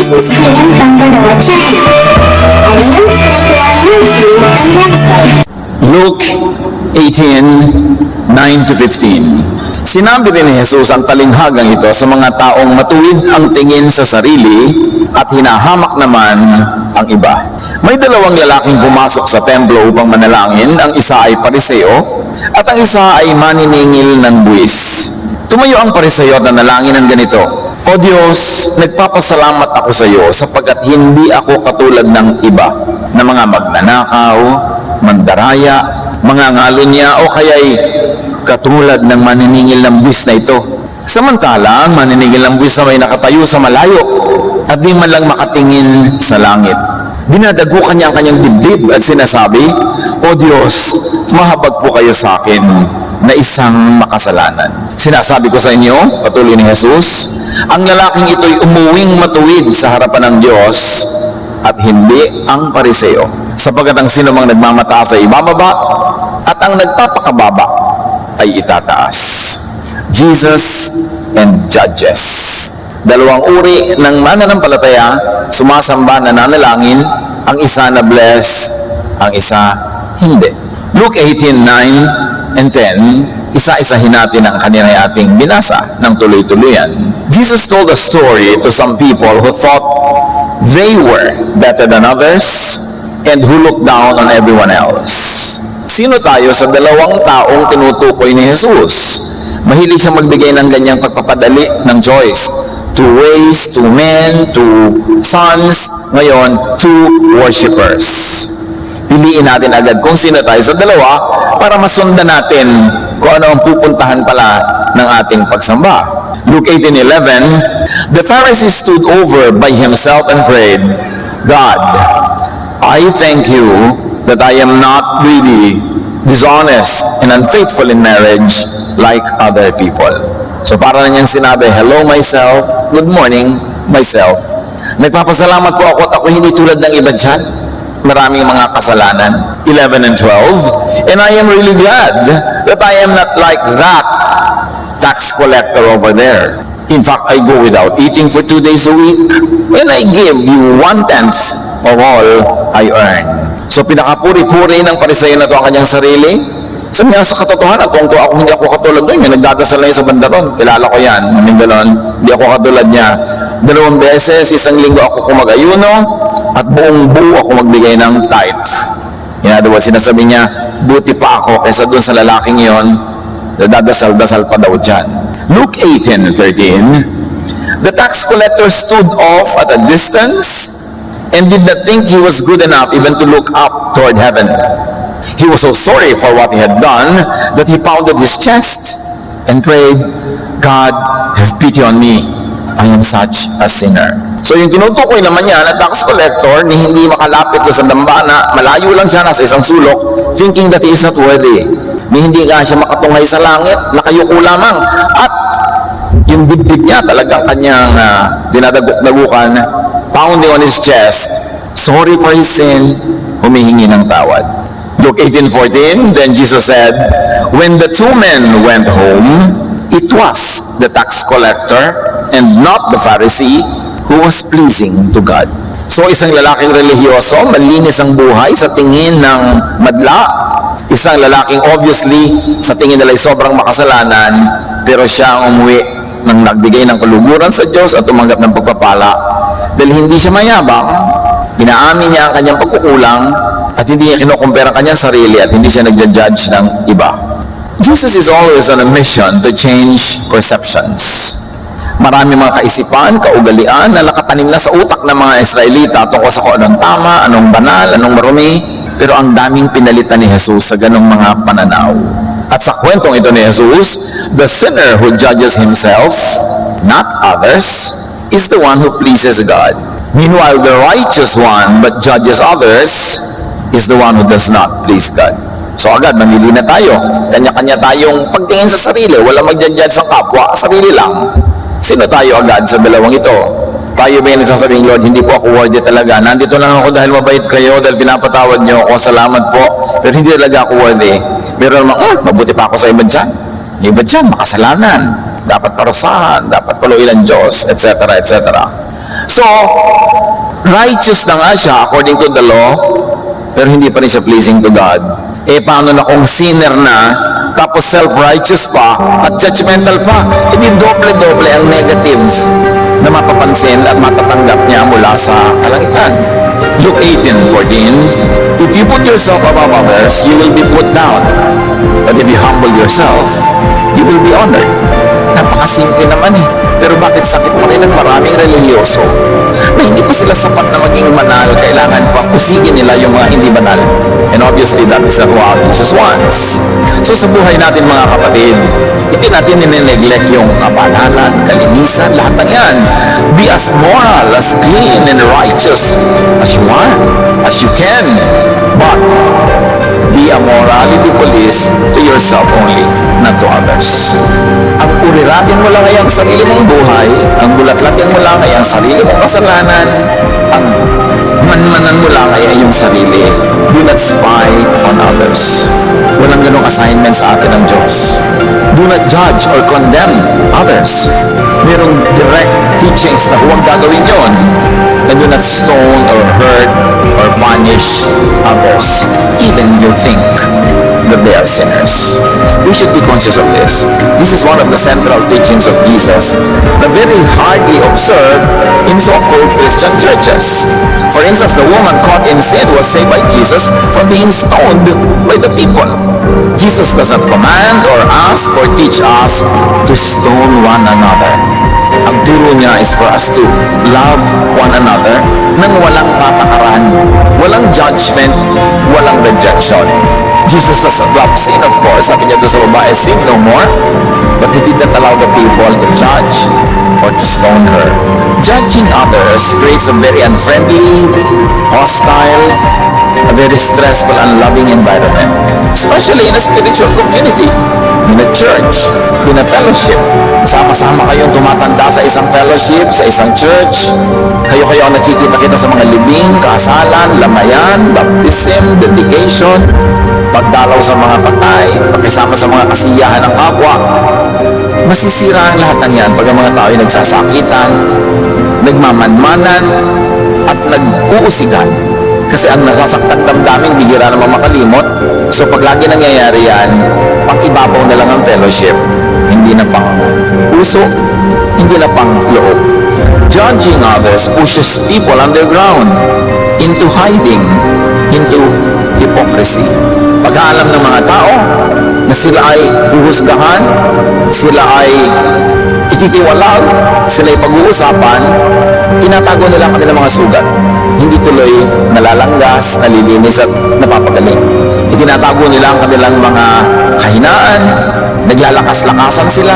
This is Helen from Padua, China. Adios, spiritual nourishment from Maxwell. Luke 18:9-15. Sinabi rin ni Jesus ang talinghagang ito sa mga taong matuwid ang tingin sa sarili at hinahamak naman ang iba. May dalawang lalaking pumasok sa templo upang manalangin, ang isa ay pariseo at ang isa ay maniningil ng buwis. Tumayo ang pariseo at nanalangin ng ganito: O Diyos, nagpapasalamat ako sa iyo sapagkat hindi ako katulad ng iba na mga magnanakaw, mandaraya, mangangalunya o kaya'y katulad ng maniningil ng buwis na ito. Samantala, ang maniningil ng buwis na may nakatayo sa malayo at di man lang makatingin sa langit. Dinadagukan niya ang kanyang dibdib at sinasabi, O Diyos, mahabag po kayo sa akin na isang makasalanan. Sinasabi ko sa inyo, patuloy ni Jesus, ang lalaking ito'y umuwing matuwid sa harapan ng Diyos at hindi ang pariseo. Sapagkat ang sinumang nagmamataas ay ibababa at ang nagpapakababa ay itataas. Jesus and Judges. Dalawang uri ng mananampalataya, sumasamba, nananalangin, ang isa na bless, ang isa hindi. Luke 18:9-10, isa-isahin natin ang kanina ating binasa ng tuloy-tuluyan. Jesus told a story to some people who thought they were better than others and who looked down on everyone else. Sino tayo sa dalawang taong tinutukoy ni Jesus? Mahilig siya magbigay ng ganyang pagpapadali ng choice. Two ways, two men, two sons, ngayon, two worshippers. Piliin natin agad kung sino tayo sa dalawa para masundan natin kung ano ang pupuntahan pala ng ating pagsamba. Luke 18:11, the Pharisee stood over by himself and prayed, God, I thank you that I am not greedy, dishonest, and unfaithful in marriage like other people. So para na niyang sinabi, hello myself, good morning myself. Nagpapasalamat po ako at ako hindi tulad ng iba dyan. Maraming mga kasalanan. 11 and 12, and I am really glad that I am not like that tax collector over there. In fact, I go without eating for 2 days a week, and I give you 1/10 of all I earn. So pinakapuri-puri ng pariseo na ito ang kanyang sarili. Sabi niya, sa katotohanan, kung hindi ako katulad doon, may nagdadasal na yun sa bandaron. Kilala ko yan, may gano'n. Hindi ako katulad niya. 2 beses, isang linggo ako kumag-ayuno, at buong buo ako magbigay ng tithe. In other words, sinasabi niya, buti pa ako kaysa doon sa lalaking yon, dadasal-dasal pa daw dyan. Luke 18:13, the tax collector stood off at a distance and did not think he was good enough even to look up toward heaven. He was so sorry for what he had done that he pounded his chest and prayed, God, have pity on me. I am such a sinner. So yung tinutukoy naman niya na tax collector ni hindi makalapit doon sa dambana, malayo lang siya nasa isang sulok, thinking that he is not worthy. Ni hindi nga siya makatunghay sa langit, nakayuko lamang. At yung dibdib niya talagang kanyang dinadagukan, pounding on his chest, sorry for his sin, humihingi ng tawad. Luke 18:14, then Jesus said, when the 2 men went home, it was the tax collector and not the Pharisee who was pleasing to God. So isang lalaking relihiyoso, malinis ang buhay sa tingin ng madla. Isang lalaking obviously sa tingin nila ay sobrang makasalanan, pero siya ang umuwi nang nagbigay ng kaluguran sa Diyos at tumanggap ng pagpapala. Dahil hindi siya mayabang, inaamin niya ang kanyang pagkukulang at hindi niya kinukumpara ang kanyang sarili at hindi siya nagja-judge ng iba. Jesus is always on a mission to change perceptions. Marami mga kaisipan, kaugalian na nakatanim na sa utak ng mga Israelita tungkol sa kung anong tama, anong banal, anong marumi, pero ang daming pinalitan ni Jesus sa ganong mga pananaw. At sa kwentong ito ni Jesus, the sinner who judges himself, not others, is the one who pleases God. Meanwhile, the righteous one but judges others is the one who does not please God. So agad, mamili na tayo. Kanya-kanya tayong pagtingin sa sarili. Walang mag-judge sa kapwa, sarili lang. Sino tayo agad sa dalawang ito? Tayo ba yung nagsasabing, Lord, hindi po ako worthy talaga. Nandito lang ako dahil mabait kayo, dahil pinapatawad niyo ako, salamat po. Pero hindi talaga ako worthy. Meron naman, mabuti pa ako sa iba dyan. Yung iba dyan, makasalanan. Dapat parusahan, dapat paluin ang Diyos, etc., etc. So, righteous na nga siya according to the law, pero hindi pa rin siya pleasing to God. Paano na kung sinner na, tapos self-righteous pa, at judgmental pa? Hindi doble-doble ang negative na mapapansin at matatanggap niya mula sa kalangitan. Luke 18:14, if you put yourself above others, you will be put down. But if you humble yourself, you will be honored. Napakasimple naman eh. Pero bakit sakit pa rin ng maraming relihiyoso na hindi pa sila sapat na maging banal, kailangan pang usigin nila yung mga hindi banal. And obviously, that is not what Jesus wants. So sa buhay natin mga kapatid, hindi natin ninineglect yung kabanalan, kalinisan, lahat ng yan. Be as moral, as clean and righteous as you are, as you can. But be a morality police to yourself only, not to others. Ang uriratin mo lang ay ang sarili mong buhay, ang bulatlatin mo lang ay ang sarili mong kasalanan, ang manmanan mo lang ay iyong sarili. Do not spy on others. Walang ganong assignment sa atin ng Diyos. Do not judge or condemn others. Merong direct teachings na huwag gagawin yon. And do not stone or hurt or punish others, even if you think that they are sinners. We should be conscious of this. This is one of the central teachings of Jesus, na very hardly observed in so-called Christian churches. For instance, the woman caught in sin was saved by Jesus from being stoned by the people. Jesus does not command or ask or teach us to stone one another. Ang turo niya is for us to love one another nang walang patakaran, walang judgment, walang rejection. Jesus does not love sin, of course. Sabi niya doon sa babae, sin no more. But he did not allow the people to judge or to stone her. Judging others creates a very unfriendly, hostile, a very stressful, unloving environment. Especially in a spiritual community, in a church, in a fellowship. Sama-sama kayong tumatanda sa isang fellowship, sa isang church. Kayo-kayo ang nakikita-kita sa mga libing, kasalan, lamayan, baptism, dedication, pagdalaw sa mga patay, pakisama sa mga kasiyahan ng kapwa. Masisira ang lahat ng yan pag ang mga tao ay nagsasakitan, nagmamanmanan, at nag-uusigan. Kasi ang nasasaktang damdaming bihira naman makalimot. So pag lagi nangyayari yan, pang ibabaw na lang ang fellowship. Hindi na pang puso, hindi na pang loob. Judging others pushes people underground into hiding, into hypocrisy. Pagkaalam ng mga tao na sila ay huhusgahan, sila ay ititiwalag, sila ay pag-uusapan, tinatago nila ang kanilang mga sugat. Hindi tuloy nalalanggas, nalilinis at napapagaling. Itinatago nila ang kanilang mga kahinaan, naglalakas-lakasan sila,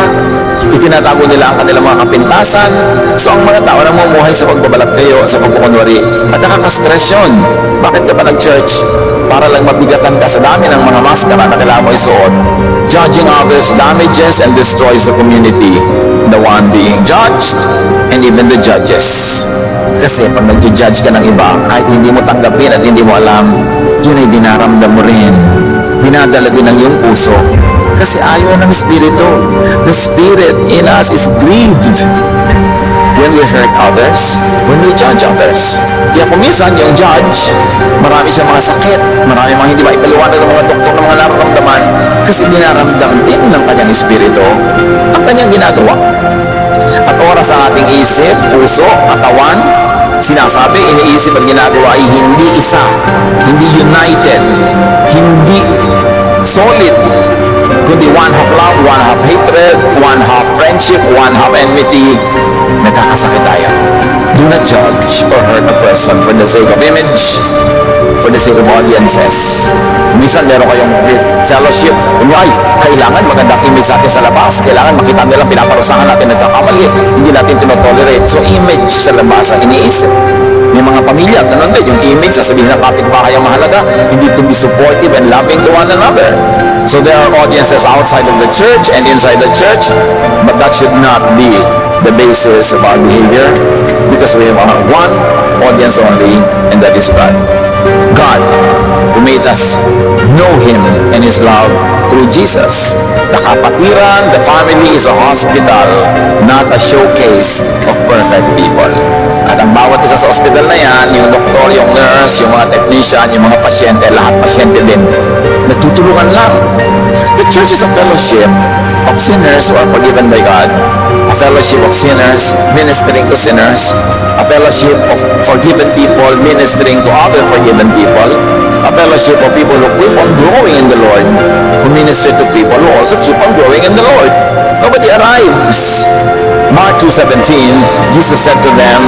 itinatago nila ang kanilang mga kapintasan. So ang mga tao na mamumuhay sa pagbabalat kayo, sa pagkukunwari, at nakaka-stress yun. Bakit ka pa nag-church? Para lang mabigatan ka sa dami ng mga maskara na kailangan mo isuot. Judging others damages and destroys the community, the one being judged and even the judges. Kasi pag nag-judge ka ng iba, kahit hindi mo tanggapin at hindi mo alam, yun ay dinaramdam mo rin. Dinadala din ng iyong puso. Kasi ayaw ng Espiritu. The Spirit in us is grieved when we hurt others, when we judge others. Kaya kung minsan yung judge, marami siyang mga sakit, marami mga hindi maipaliwanag ng mga doktor ng mga nararamdaman kasi dinaramdam din ng kanyang Espiritu ang kanyang ginagawa. At oras sa ating isip, puso, katawan, sinasabi, iniisip at ginagawa ay hindi isa, hindi united, hindi solid, kundi one half love, one half hatred, one half friendship, one half enmity. Nagkakasakit tayo. Do not judge or hurt a person for the sake of image, for the sake of audiences. Minsan meron kayong fellowship, ay, kailangan magandang image sa atin sa labas, kailangan makita nilang pinaparusahan natin, nagkakamali, hindi natin tinotolerate. So image sa labas ang iniisip. May mga pamilya, ganun din, yung image, sasabihin ng kapitbahay ang mahalaga, hindi to be supportive and loving to one another. So there are audiences outside of the church and inside the church, but that should not be the basis of our behavior, because we have one audience only, and that is God. God, who made us know Him and His love through Jesus. The kapatiran, the family is a hospital, not a showcase of perfect people. At ang Sa ospital na yan, yung doktor, yung nurse, yung mga technician, yung mga pasyente, lahat pasyente din, nagtutulungan lang. The church is a fellowship of sinners who are forgiven by God, a fellowship of sinners ministering to sinners, a fellowship of forgiven people ministering to other forgiven people, a fellowship of people who keep on growing in the Lord, who minister to people who also keep on growing in the Lord. Nobody arrives. Mark 2:17, Jesus said to them,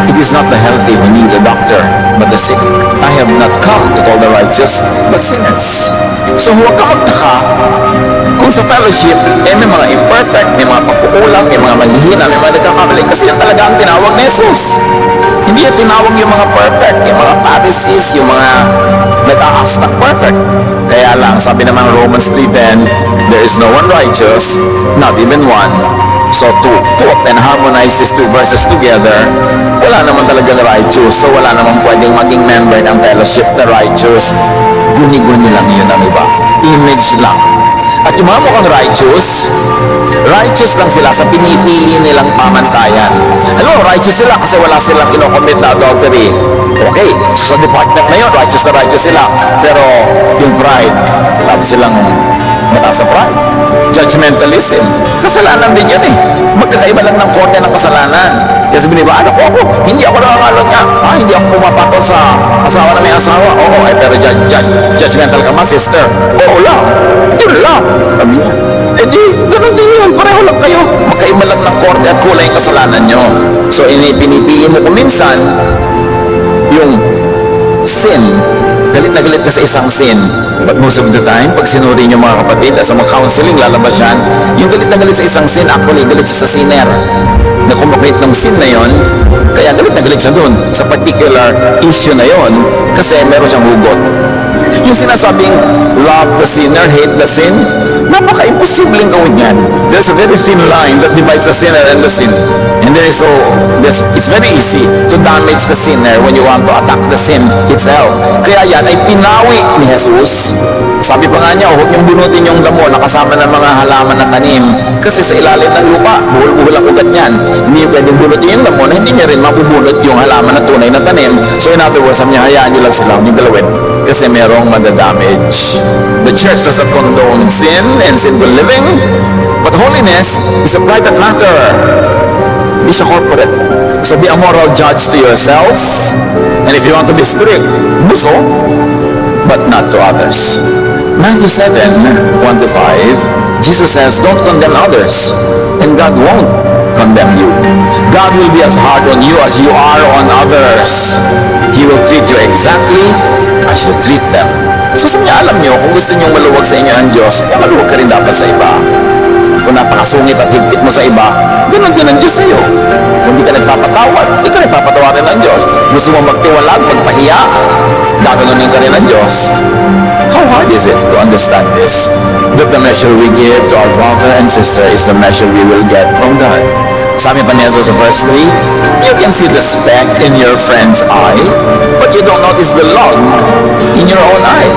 "It is not the healthy who need a doctor, but the sick. I have not come to call the righteous, but sinners." So huwag ka magtaka kung sa fellowship, may mga imperfect, may mga pagkukulang, may mga mahihina, may mga nagkakamali, kasi yan talaga ang tinawag ni Jesus. Hindi yan tinawag yung mga perfect, yung mga Pharisees, yung mga nag-aas ng perfect. Kaya lang, sabi naman ng Romans 3:10, there is no one righteous, not even one. So to put and harmonize these two verses together, wala naman talagang righteous. So wala naman pwedeng maging member ng fellowship na righteous. Guni-guni lang yun ang iba. Image lang. At yung mga mukhang righteous lang sila sa pinipili nilang pamantayan. Alam mo, righteous sila kasi wala silang inocommit na adultery. Okay, sa department na yun, righteous sila. Pero yung pride, sabi silang mataas sa pride. Judgmentalism, kasalanan din yan eh. Magkakaiba lang ng korte ng kasalanan. Kasi binibaan ako, hindi ako nangangalon niya. Hindi ako pumapatol sa asawa na may asawa. Oo, pero judgmental ka ba, sister? Oo lang. Yun lang. Sabi niya. Di, ganun din yun. Pareho lang kayo. Magkaiba lang ng korte at kulay yung kasalanan nyo. So, pinipili mo kuminsan yung sin. Galit na galit ka sa isang sin. But most of the time, pag sinuri nyo mga kapatid, sa mga counseling, lalabas yan, yung galit na galit sa isang sin, actually, galit siya sa sinner. Na kumukit ng sin na yon, kaya galit na galit siya dun sa particular issue na yon, kasi meron siyang hugot. Yung sinasabing, love the sinner, hate the sin, napaka-imposibleng gawin yan. There's a very thin line that divides the sinner and the sin. And it's very easy to damage the sinner when you want to attack the sin itself. Kaya yan ay pinawi ni Jesus. Sabi pa nga niya, huwag niyong bunutin yung damo na kasama ng mga halaman na tanim. Kasi sa ilalim ng lupa, buhol-buhol ang ugat niyan. Hindi pwedeng bunutin yung damo na hindi niya rin mapubunot yung halaman na tunay na tanim. So in other words, sabi niya, hayaan niyo lang sila, yung galawin. Kasi merong madadamage. The church does not condone sin and sinful living, but holiness is a private matter. Be siya corporate. So be a moral judge to yourself, and if you want to be strict, do so, but not to others. Matthew 7:1-5, Jesus says, don't condemn others, and God won't condemn you. God will be as hard on you as you are on others. He will treat you exactly as you treat them. So sabi niya, alam niyo, kung gusto niyo maluwag sa inyo ang Diyos, maluwag ka rin dapat sa iba. Kung napakasungit at higpit mo sa iba, ganun din ang Diyos sa iyo. Kung di ka nagpapatawad, di ka nagpapatawarin ng Diyos. Gusto mo magtiwalag, magpahiya, gaganunin ka rin ng Diyos. How hard is it to understand this? That the measure we give to our brother and sister is the measure we will get from God. Sabi pa niya sa verse 3, you can see the speck in your friend's eye, but you don't notice the log in your own eye.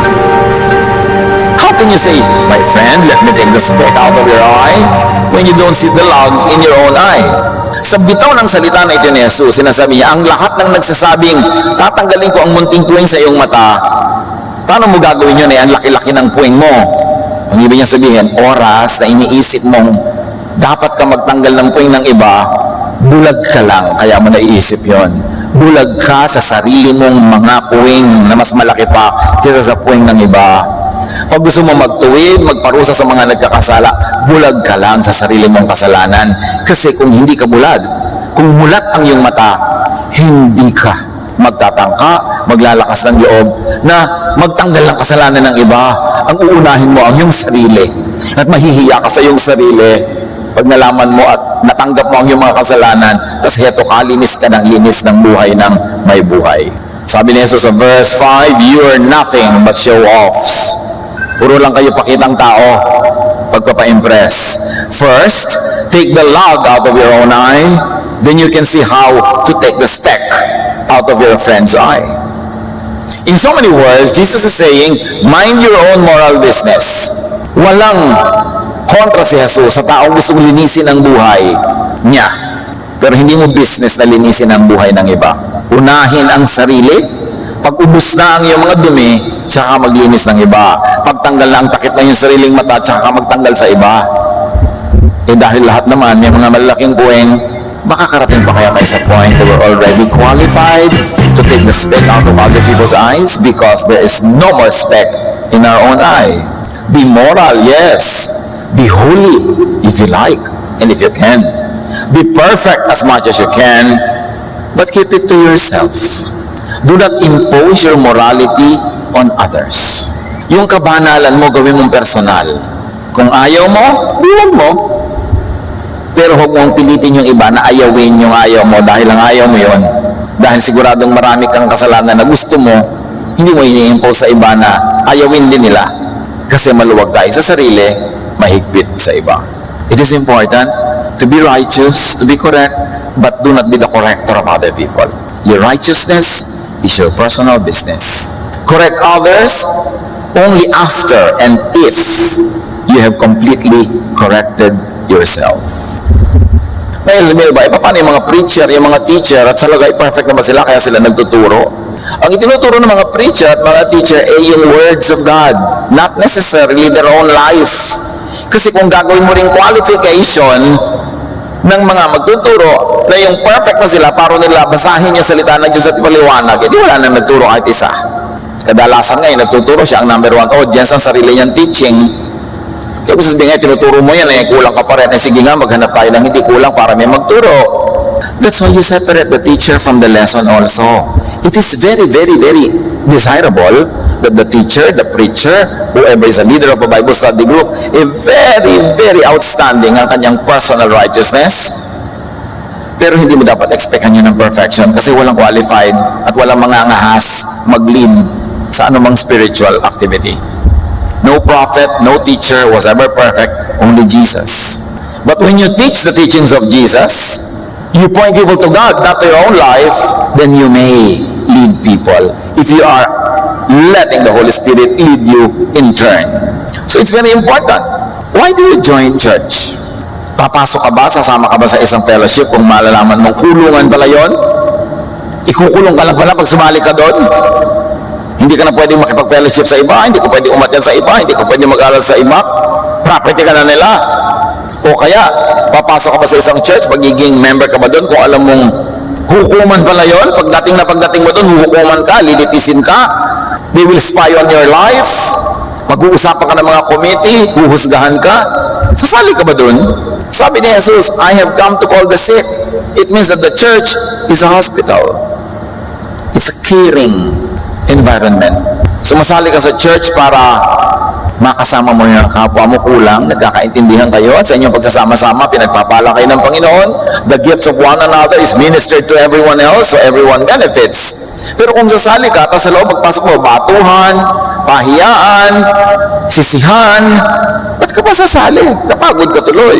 How can you say, my friend, let me take the speck out of your eye, when you don't see the log in your own eye? Sa bitaw ng salita na ito ni Jesus, sinasabi niya, ang lahat ng nagsasabing, tatanggalin ko ang munting puwing sa iyong mata, paano mo gagawin yun ang laki-laki ng puwing mo? Ang ibig niya sabihin, oras na iniisip mong dapat ka magtanggal ng puwing ng iba, bulag ka lang, kaya mo naiisip yon. Bulag ka sa sarili mong mga puwing na mas malaki pa kaysa sa puwing ng iba. Pag gusto mo magtuwid, magparusa sa mga nagkakasala, bulag ka lang sa sarili mong kasalanan. Kasi kung hindi ka bulag, kung mulat ang iyong mata, hindi ka magtatangka, maglalakas ng loob na magtanggal ng kasalanan ng iba. Ang uunahin mo ang iyong sarili. At mahihiya ka sa iyong sarili pag nalaman mo at natanggap mo ang iyong mga kasalanan, tapos heto ka, linis ka ng linis ng buhay ng may buhay. Sabi ni Jesus sa verse 5, you are nothing but show-offs. Puro lang kayo pakitang tao, pagpapa-impress. First, take the log out of your own eye, then you can see how to take the speck out of your friend's eye. In so many words, Jesus is saying, mind your own moral business. Walang kontra si Jesus sa taong gustong linisin ang buhay niya. Pero hindi mo business na linisin ang buhay ng iba. Unahin ang sarili. Pag ubus na ang iyong mga dumi, tsaka maglinis ng iba. Pagtanggal na ang takip ng iyong sariling mata, tsaka magtanggal sa iba. Dahil lahat naman, may mga malalaking buweng, makakarating pa kaya tayo sa point that we're already qualified to take the speck out of other people's eyes because there is no more speck in our own eye. Be moral, yes. Be holy, if you like, and if you can. Be perfect as much as you can, but keep it to yourself. Do not impose your morality on others. Yung kabanalan mo, gawin mong personal. Kung ayaw mo, buwan mo. Pero huwag mong pilitin yung iba na ayawin yung ayaw mo dahil lang ayaw mo yon. Dahil siguradong marami kang kasalanan na gusto mo, hindi mo ini-impose sa iba na ayawin din nila. Kasi maluwag tayo sa sarili, mahigpit sa iba. It is important to be righteous, to be correct, but do not be the corrector of other people. Your righteousness is your personal business. Correct others only after and if you have completely corrected yourself. May sabihin ba, paano yung mga preacher, yung mga teacher, at sa lagay perfect naman sila, kaya sila nagtuturo? Ang itinuturo ng mga preacher at mga teacher ay yung words of God, not necessarily their own life. Kasi kung gagawin mo rin qualification ng mga magtuturo na yung perfect na sila, para nila basahin yung salita ng Diyos at paliwanag, hindi wala nang nagturo kahit isa. Kadalasan ngayon, nagtuturo siya ang number one audience ang sarili niyang teaching. Kaya kung sabihin nga, tinuturo mo yan, kulang ka pa rin. Sige nga, maghanap tayo ng hindi kulang para may magturo. That's why you separate the teacher from the lesson also. It is very, very, very desirable that the teacher, the preacher, whoever is a leader of a Bible study group, very, very outstanding ang kanyang personal righteousness. Pero hindi mo dapat expectan niya ng perfection kasi walang qualified at walang mga angahas mag-lead sa anumang spiritual activity. No prophet, no teacher was ever perfect, only Jesus. But when you teach the teachings of Jesus, you point people to God, not to your own life, then you may lead people if you are letting the Holy Spirit lead you in turn. So it's very important. Why do you join church? Papasok ka ba? Sasama ka ba sa isang fellowship kung malalaman mong kulungan pala yon? Ikukulong ka lang pala pag sumali ka doon? Hindi ka na pwedeng makipag-fellowship sa iba, hindi ka pwedeng umatyan sa iba, hindi ka pwedeng mag-aral sa iba, property ka na nila. O kaya, papasok ka ba sa isang church, magiging member ka ba doon kung alam mong hukuman pala yun? Pagdating mo doon, hukuman ka, lilitisin ka, they will spy on your life, pag-uusapan ka ng mga committee, huhusgahan ka, sasali ka ba doon? Sabi ni Jesus, I have come to call the sick. It means that the church is a hospital. It's a caring environment. Sumasali ka sa church para makasama mo yung kapwa mo kulang, nagkakaintindihan kayo, at sa inyong pagsasama-sama, pinagpapala kayo ng Panginoon. The gifts of one another is ministered to everyone else, so everyone benefits. Pero kung sasali ka, tapos sa loob magpasok mo, batuhan, pahiyaan, sisihan, ba't ka pa sasali? Napagod ka tuloy.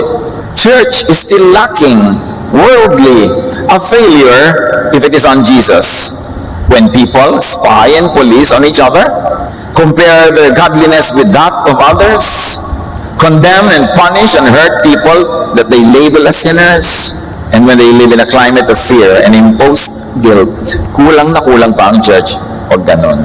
Church is still lacking, worldly, a failure if it is on Jesus. When people spy and police on each other, compare their godliness with that of others, condemn and punish and hurt people that they label as sinners, and when they live in a climate of fear and imposed guilt, kulang na kulang pa ang church o ganon.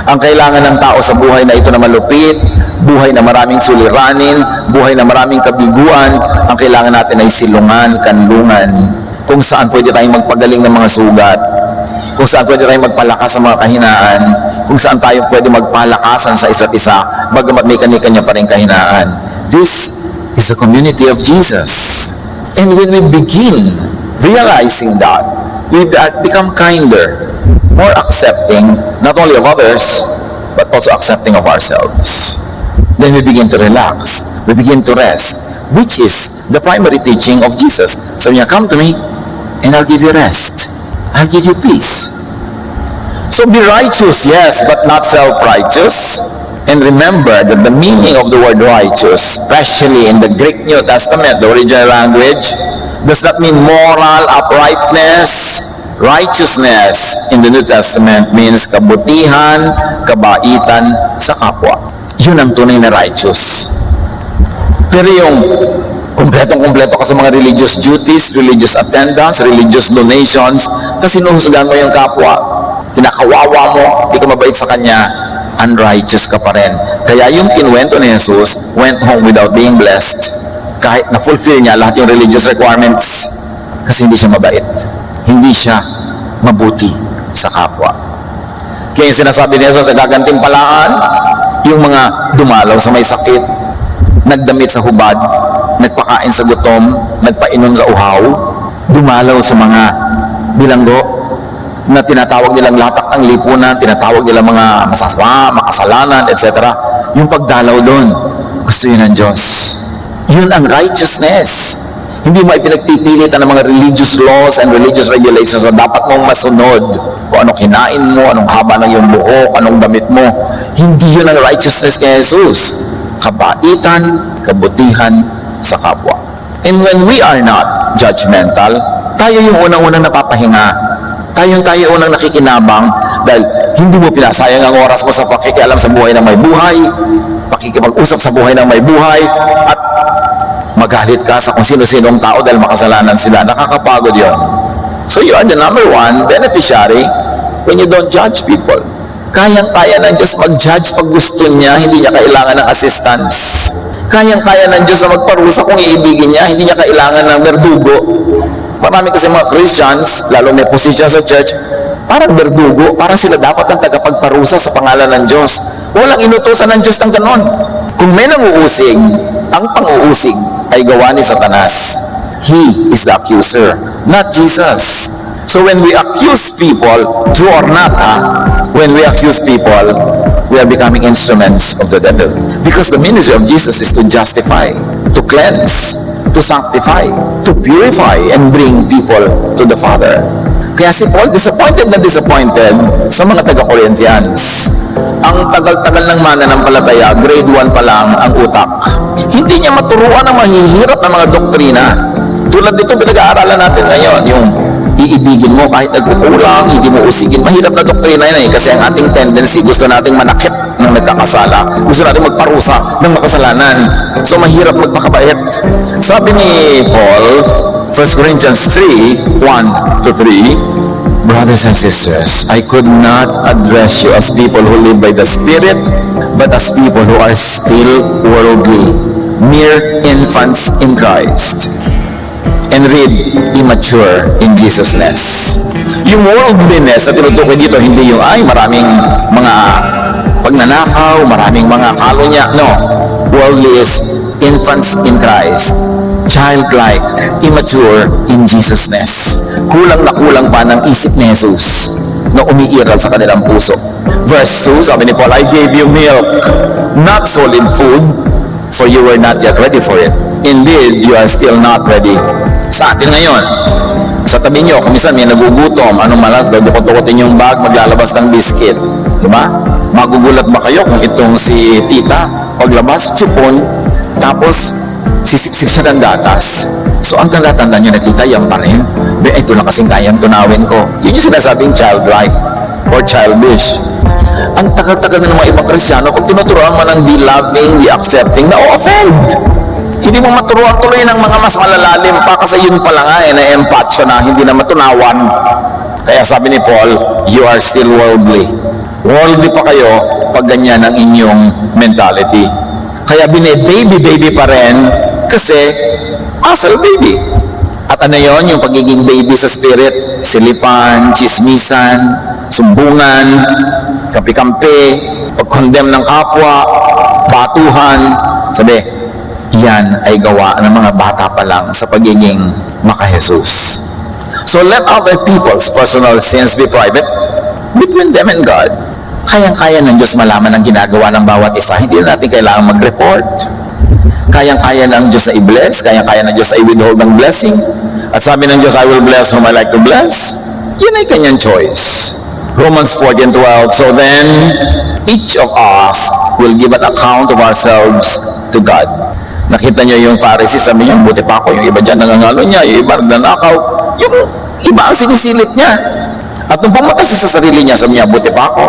Ang kailangan ng tao sa buhay na ito na malupit, buhay na maraming suliranin, buhay na maraming kabiguan, ang kailangan natin ay silungan, kanlungan, kung saan pwede tayong magpagaling ng mga sugat, kung saan pwede tayong magpalakas sa mga kahinaan, kung saan tayo pwede magpalakasan sa isa't isa, bagamat may kanya-kanya pa rin kahinaan. This is the community of Jesus. And when we begin realizing that, we become kinder, more accepting, not only of others, but also accepting of ourselves. Then we begin to relax, we begin to rest, which is the primary teaching of Jesus. Sabi niya, come to me, and I'll give you rest. I'll give you peace. So be righteous, yes, but not self-righteous. And remember that the meaning of the word righteous, especially in the Greek New Testament, the original language, does not mean moral uprightness. Righteousness in the New Testament means kabutihan, kabaitan sa kapwa. Yun ang tunay na righteous. Pero yung Kumpletong-kumpleto ka sa mga religious duties, religious attendance, religious donations, tapos sinuhusgahan mo yung kapwa, kinakawawa mo, di ka mabait sa kanya, unrighteous ka pa rin. Kaya yung kinwento ni Jesus, went home without being blessed, kahit na-fulfill niya lahat yung religious requirements, kasi hindi siya mabait, hindi siya mabuti sa kapwa. Kaya yung sinasabi ni Jesus sa gagantimpalaan, yung mga dumalaw sa may sakit, nagdamit sa hubad, nagpakain sa gutom, nagpainom sa uhaw, dumalaw sa mga bilanggo na tinatawag nilang latak ng lipunan, tinatawag nilang mga masasama, makasalanan, etc. Yung pagdalaw doon, gusto yun ng Diyos. Yun ang righteousness. Hindi mo ipinagpipilitan ng mga religious laws and religious regulations na dapat mong masunod. Kung anong kinain mo, anong haba ng iyong buhok, anong damit mo. Hindi yun ang righteousness kay Jesus. Kabaitan, kabutihan sa kapwa. And when we are not judgmental, tayo yung unang-unang napapahinga. Tayo unang nakikinabang dahil hindi mo pinasayang ang oras mo sa pakikialam sa buhay ng may buhay, pakikipag-usap sa buhay ng may buhay, at magalit ka sa kung sino-sinong tao dahil makasalanan sila. Nakakapagod yun. So you are the number one beneficiary when you don't judge people. Kayang-kaya ng Diyos mag-judge pag gusto niya, hindi niya kailangan ng assistance. Kayang-kaya ng Diyos na magparusa kung iibigin niya, hindi niya kailangan ng berdugo. Marami kasi mga Christians, lalo may position sa church, parang berdugo, parang sila dapat ang tagapagparusa sa pangalan ng Diyos. Walang inutusan ng Diyos ng ganon. Kung may nanguusig, ang pang-uusig ay gawa ni Satanas. He is the accuser, not Jesus. So when we accuse people, true or not, when we accuse people, we are becoming instruments of the devil. Because the ministry of Jesus is to justify, to cleanse, to sanctify, to purify, and bring people to the Father. Kaya si Paul, disappointed sa mga taga-Corinthians. Ang tagal-tagal ng mananampalataya, grade 1 pa lang ang utak. Hindi niya maturuan ang mahihirap na mga doktrina. Tulad dito, pinag-aaralan natin ngayon, yung iibigin mo kahit nagkukulang, hindi mo usigin. Mahirap na doktrina yun kasi ang ating tendency, gusto nating manakit ng nagkakasala. Gusto nating magparusa ng makasalanan. So mahirap magpakabait. Sabi ni Paul, 1 Corinthians 3, 1 to 3, Brothers and sisters, I could not address you as people who live by the Spirit, but as people who are still worldly, mere infants in Christ, and read immature in Jesusness. Yung worldliness na tinutukoy dito, hindi yung maraming mga pagnanakaw, maraming mga kalunya. No. Worldly is infants in Christ, childlike, immature in Jesusness. Kulang na kulang pa ng isip ni Jesus na umiiral sa kanilang puso. Verse 2, sabi ni Paul, I gave you milk, not solid food, for you were not yet ready for it. Indeed, you are still not ready. Sa atin ngayon, sa tabi nyo, kung minsan may nagugutom, anong malas, dudukot-dukotin yung bag, maglalabas ng biscuit. Diba? Magugulat ba kayo kung itong si tita, paglabas, chupon, tapos sisip-sip siya ng gatas. So ang tanda-tanda nyo na tita, yan pa rin. Ito na kasing kayang tunawin ko. Yun yung sinasabing childlike or childish. Ang tagal-tagal na ng mga ibang Kristyano, pag tinuturoan mo ng be loving, be accepting, na-offend. Hindi mo maturuan tuloy ng mga mas malalalim pa kasi yun pala nga na-empath siya na hindi na matunawan. Kaya sabi ni Paul, you are still worldly. Worldly pa kayo pag ganyan ang inyong mentality. Kaya baby pa rin kasi asal baby. At ano yon, yung pagiging baby sa spirit, silipan, chismisan, sumbungan, kampi-kampi, pag-condemn ng kapwa, batuhan, sabi, yan ay gawa ng mga bata pa lang sa pagiging maka-Jesus. So let other people's personal sins be private between them and God. Kayang-kaya ng Diyos malaman ang ginagawa ng bawat isa. Hindi na natin kailangan mag-report. Kayang-kaya ng Diyos na i-bless, kayang-kaya ng Diyos na i-withhold ng blessing. At sabi ng Diyos, I will bless whom I like to bless. Yun ay kanyang choice. Romans 14:12, so then, each of us will give an account of ourselves to God. Nakita niyo yung Pharisees, sabi niya, buti pa ako, yung iba dyan nangangalo niya, yung iba nagnanakaw, yung iba ang sinisilip niya. At nung pumunta siya sa sarili niya, sabi niya, buti pa ako,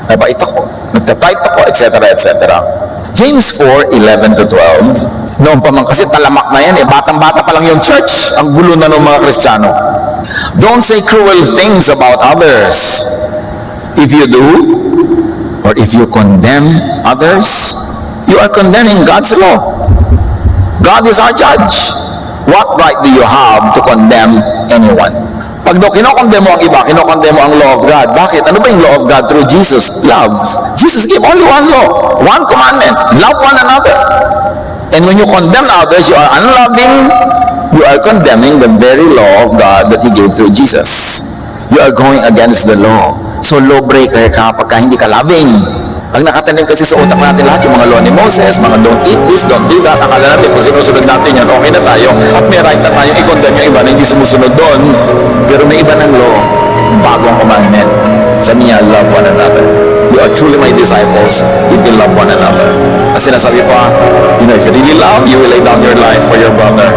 nabait ako, nagtatight ako, etc., etc. James 4:11-12, Noon pa man kasi talamak na yan eh. Batang-bata pa lang yung church. Ang gulo na ng mga Kristiyano. Don't say cruel things about others. If you do, or if you condemn others, you are condemning God's law. God is our judge. What right do you have to condemn anyone? Pag daw kinokondem mo ang iba, kinokondem mo ang law of God. Bakit? Ano ba yung law of God through Jesus? Love. Jesus gave only one law, one commandment. Love one another. And when you condemn others, you are unloving. You are condemning the very law of God that He gave through Jesus. You are going against the law. So lawbreaker ka pagka hindi ka loving. Ang nakatanim kasi sa utak natin lahat, yung mga law ni Moses, mga don't eat this, don't do that. Akala natin, kung sinusunod natin yan, okay na tayo. At may right na tayong i-condemn yung iba na hindi sumusunod doon. Pero may iba ng law, bagong commandment. Sabi niya, love one another. You are truly my disciples if you love one another. Kasi sinasabi pa, if you really love, you will lay down your life for your brother.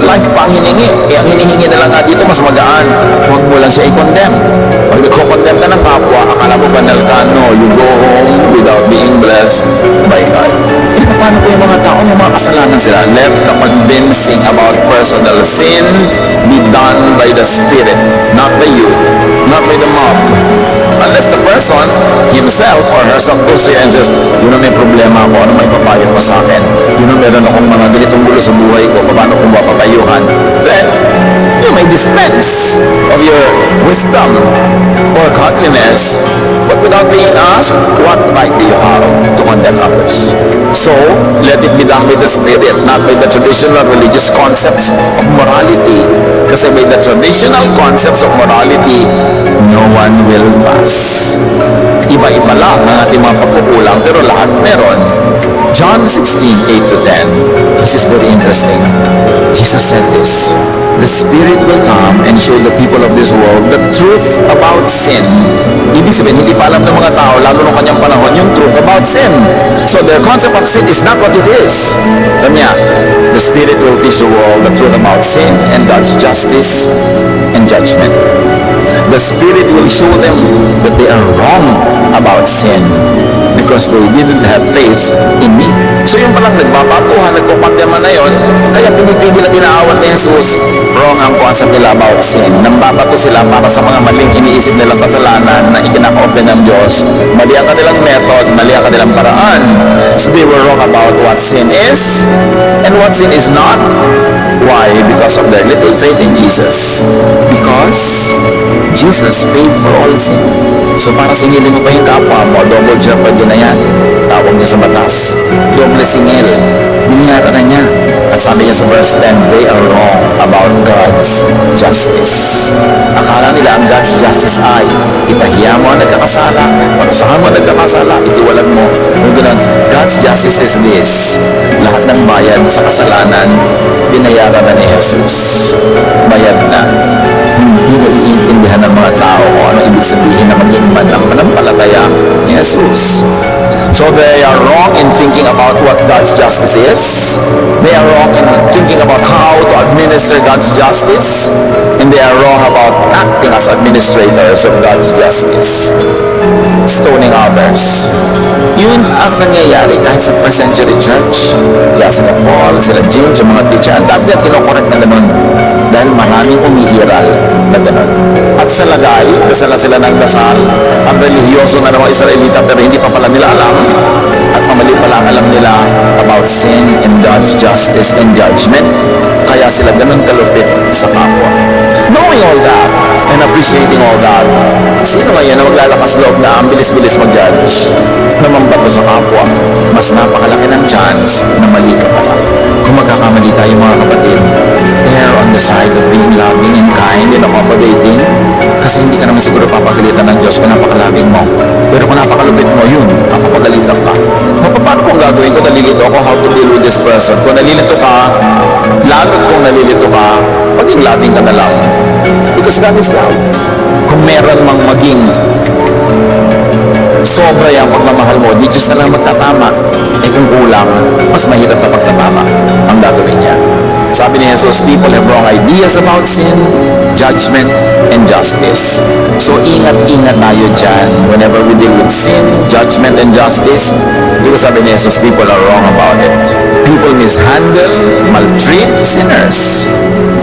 Life pa ang hiningi. Eh, ang hinihingi na lang nga dito, mas magaan. Huwag mo lang siya i-condemn. Pag nagko-condemn ka ng kapwa, akala mo banal ka, no, you go home without being blessed by God. Eh, paano po yung mga tao, yung mga kasalanan sila? Let the convincing about personal sin be done by the Spirit, not by you, not by the mob. Unless the person himself or herself goes to you and says, yun na may problema ako, ano may papayo mo sa akin? Yun na meron akong mga ganitong gulo sa buhay ko, paano kung mapapayuhan? Then, you may dispense of your wisdom or godliness, but without being asked, what right do you have to condemn others? So, let it be done with the Spirit, not by the traditional religious concepts of morality. Kasi by the traditional concepts of morality, no one will pass. Iba-iba lang ang ating mga pagkukulang, pero lahat meron. John 16:8 to 10. This is very interesting. Jesus said this, the Spirit will come and show the people of this world the truth about sin. Ibig sabihin, hindi pa alam ng mga tao, lalo nung kanyang panahon, yung truth about sin. So their concept of sin is not what it is. Sabi niya, the Spirit will teach the world the truth about sin and God's justice and judgment. The Spirit will show them that they are wrong about sin because they didn't have faith in me. So yung palang nagbabatuhan, nagpapandema na yon, kaya pinipigil at inaawat ni Jesus, wrong ang concept nila about sin. Nambabato sila para sa mga maling iniisip nilang kasalanan na ikinaka-open ng Diyos. Mali ang kanilang method, mali ang kanilang paraan. So they were wrong about what sin is and what sin is not. Why? Because of their little faith in Jesus. Because Jesus paid for all sin. So para singilin mo pa yung kapwa mo, double jeopardy na yan. Tawag niya sa batas. Doble singil. Biniyaran na niya. At sabi niya sa verse 10, they are wrong about God's justice. Akala nila ang God's justice ay ipahiya mo ang nagkakasala, parusahan mo ang nagkakasala, itiwalag mo. Kung gano'n, God's justice is this. Lahat ng bayad sa kasalanan, binayaran na ni Jesus. Bayad na. Hindi naiintindihan ng mga tao kung ano ibig sabihin na maging mananampalataya ni Jesus. So they are wrong in thinking about what God's justice is. They are wrong in thinking about how to administer God's justice. And they are wrong about acting as administrators of God's justice. Stoning others. Yun ang nangyayari kahit sa first century church. Kaya sila Paul, sila James, yung mga teacher, ang dami ang kinokorek na ganun. Dahil maraming umiiral na ganun. At sa lagay, dasala sila ng dasal, ang religyoso na mga Israelita pero hindi pa pala nila alam at mamali pala ang alam nila about sin and God's justice and judgment. Kaya sila ganun kalupit sa kapwa. Knowing all that and appreciating all that, sino ngayon na maglalakas loob na ang bilis-bilis mag-judge na mambato sa kapwa? Mas napakalaki ng chance na mali ka pala. Kung magkakamali tayo mga kapatid, err on the side of being loving and kind and accommodating, kasi hindi ka naman siguro papagalitan ng Diyos kung napakalabing mo. Pero kung napakalupit mo, yun, papagalitan ka. Paano kung gagawin ko, nalilito ako, how to deal with this person? Kung nalilito ka, lalo't kung nalilito ka, maging loving ka na lang. Because God is love. Kung meron mang maging sobra yung pagmamahal mo, di Diyos na lang magtatama. Eh kung kulang, mas mahirap na pagtatama ang gagawin niya. Sabi ni Jesus, people have wrong ideas about sin, judgment and justice. So ingat-ingat tayo dyan whenever we deal with sin, judgment, and justice. Because sabi ni Jesus, people are wrong about it. People mishandle, maltreat sinners,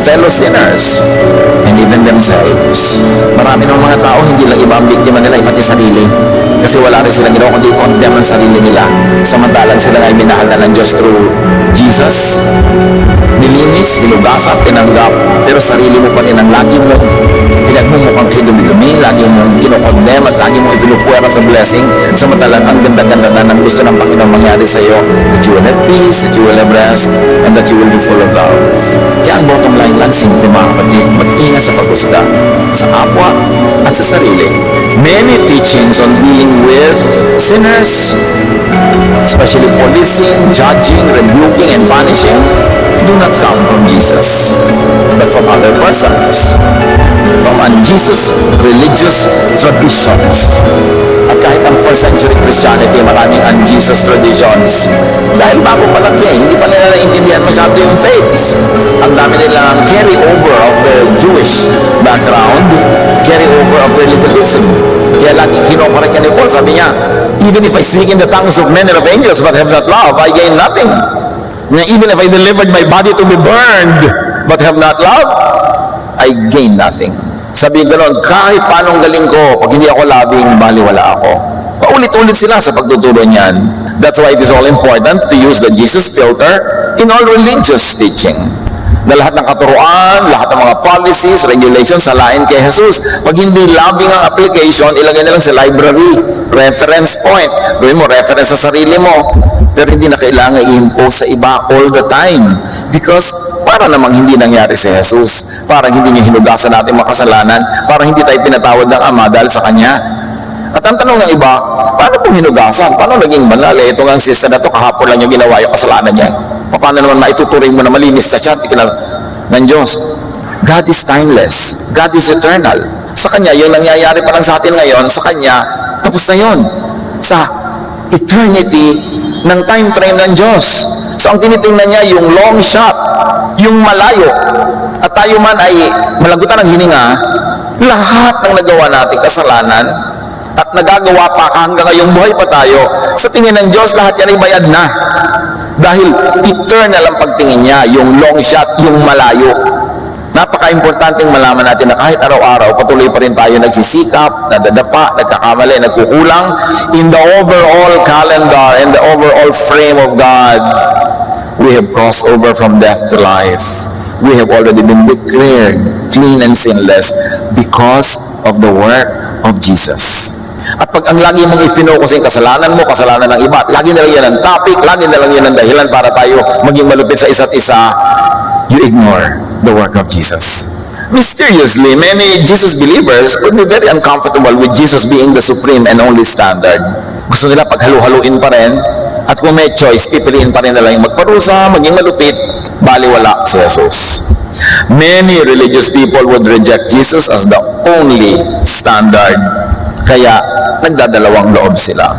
fellow sinners, and even themselves. Marami ng mga tao, hindi lang iba ang biktima nila, pati sarili. Kasi wala rin silang ginawa kundi condemn ang sarili nila. Samantalang sila ay minahal na ng Diyos through Jesus. Nilinis, nilugasan, tinanggap. Pero sarili mo pa rin ang lagi mo pinagmumukhang kidumi-dumi, lagi mong kinokondem at lagi mong ipinupuwera sa blessing. Samantalang ang ganda-ganda na ng gusto ng Panginoon mangyari sa iyo, that you will have peace, that you will have rest, and that you will be full of love. Kaya ang bottom line lang, simple mga kapatid, mag-ingat sa paghusga sa kapwa at sa sarili. Many teachings on dealing with sinners, especially policing, judging, rebuking, and punishing, do not come from Jesus, but from other persons, from un-Jesus religious traditions. At kahit ang first century Christianity, maraming un-Jesus traditions. Dahil bago pa lang siya, hindi pa nila naintindihan masyado yung faith. Ang dami nilang carry over of the Jewish background, carry over of their legalism. Kaya lagi kinokorek ni Paul, sabi niya, even if I speak in the tongues of men and of angels but have not love, I gain nothing. Even if I delivered my body to be burned but have not love, I gain nothing. Sabi ganoon, kahit paanong galing ko, pag hindi ako loving, baliwala ako. Paulit-ulit sila sa pagtuturo niyan. That's why it is all important to use the Jesus filter in all religious teaching. Na lahat ng katuruan, lahat ng mga policies, regulations, salain kay Jesus. Pag hindi loving ang application, ilagay na lang sa library, reference point. Gawin mo, reference sa sarili mo. Pero hindi na kailangan i-impose sa iba all the time. Because para namang hindi nangyari si Jesus. Para hindi niya hinugasan natin mga kasalanan. Para hindi tayo pinatawad ng Ama dahil sa Kanya. At ang tanong ng iba, paano pong hinugasan? Paano naging banal? Ito nga ang sister na ito, kahapon lang yung ginawa yung kasalanan niya. Paano naman maituturing mo na malinis sa siya ng Diyos? God is timeless. God is eternal. Sa Kanya, yung nangyayari pa lang sa atin ngayon, sa Kanya, tapos na yun. Sa eternity ng time frame ng Diyos. So ang tinitingnan niya, yung long shot, yung malayo. At tayo man ay malagutan ng hininga, lahat ng nagawa natin kasalanan, at nagagawa pa hanggang ngayong buhay pa tayo, sa tingin ng Diyos, lahat yan ay bayad na. Dahil eternal ang pagtingin niya, yung long shot, yung malayo. Napaka-importanting malaman natin na kahit araw-araw, patuloy pa rin tayo nagsisikap, nadadapa, nagkakamali, nagkukulang. In the overall calendar, in the overall frame of God, we have crossed over from death to life. We have already been declared clean and sinless because of the work of Jesus. At pag ang lagi mong i-focus yung kasalanan mo, kasalanan ng iba, lagi na lang yan ang topic, lagi na lang yan ang dahilan para tayo maging malupit sa isa't isa, you ignore the work of Jesus. Mysteriously, many Jesus believers would be very uncomfortable with Jesus being the supreme and only standard. Gusto nila paghalu-haluin pa rin, at kung may choice, pipiliin pa rin nila yung magparusa, maging malupit, baliwala si Jesus. Many religious people would reject Jesus as the only standard. Kaya, nagdadalawang loob sila.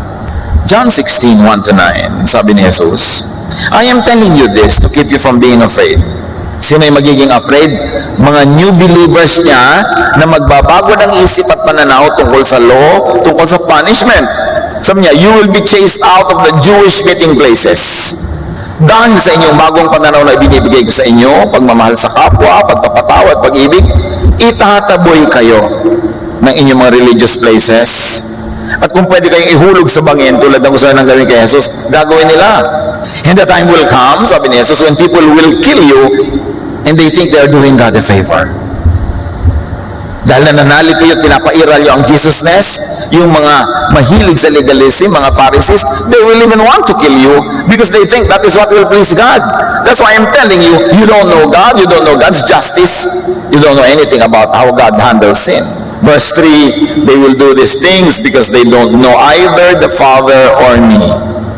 John 16:1-9, sabi ni Jesus, I am telling you this to keep you from being afraid. Sino ay magiging afraid? Mga new believers niya na magbabago ng isip at pananaw tungkol sa law, tungkol sa punishment. Sabi niya, you will be chased out of the Jewish meeting places. Dahil sa inyong bagong pananaw na ibinibigay ko sa inyo, pagmamahal sa kapwa, pagpapatawad, pag-ibig, itataboy kayo ng inyong mga religious places. At kung pwede kayong ihulog sa bangin tulad ng gusto ng gawin kay Jesus, gagawin nila. And the time will come, sabi ni Jesus, when people will kill you and they think they are doing God a favor. Dahil nananalig kayo at pinapairal nyo ang Jesusness, yung mga mahilig sa legalism, mga Pharisees, they will even want to kill you because they think that is what will please God. That's why I'm telling you, you don't know God, you don't know God's justice, you don't know anything about how God handles sin. Verse 3, they will do these things because they don't know either the Father or me.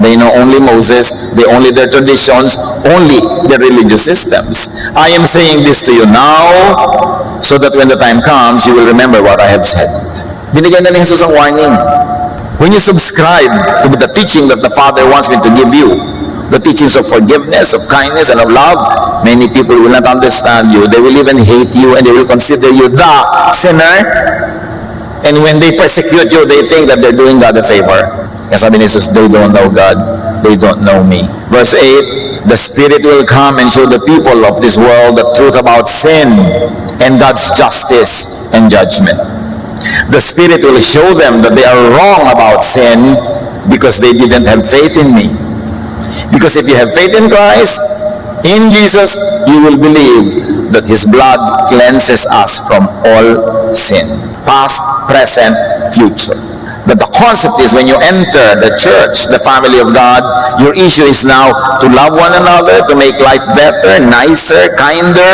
They know only Moses, they only their traditions, only their religious systems. I am saying this to you now, so that when the time comes, you will remember what I have said. Binigyan na ni Jesus ang warning. When you subscribe to the teaching that the Father wants me to give you, the teachings of forgiveness, of kindness, and of love, many people will not understand you. They will even hate you and they will consider you the sinner. And when they persecute you, they think that they're doing God a favor. Kaya sabi ni Jesus, they don't know God. They don't know me. Verse 8, the Spirit will come and show the people of this world the truth about sin and God's justice and judgment. The Spirit will show them that they are wrong about sin because they didn't have faith in me. Because if you have faith in Christ, in Jesus, you will believe that His blood cleanses us from all sin. Past, present, future. But the concept is when you enter the church, the family of God, your issue is now to love one another, to make life better, nicer, kinder,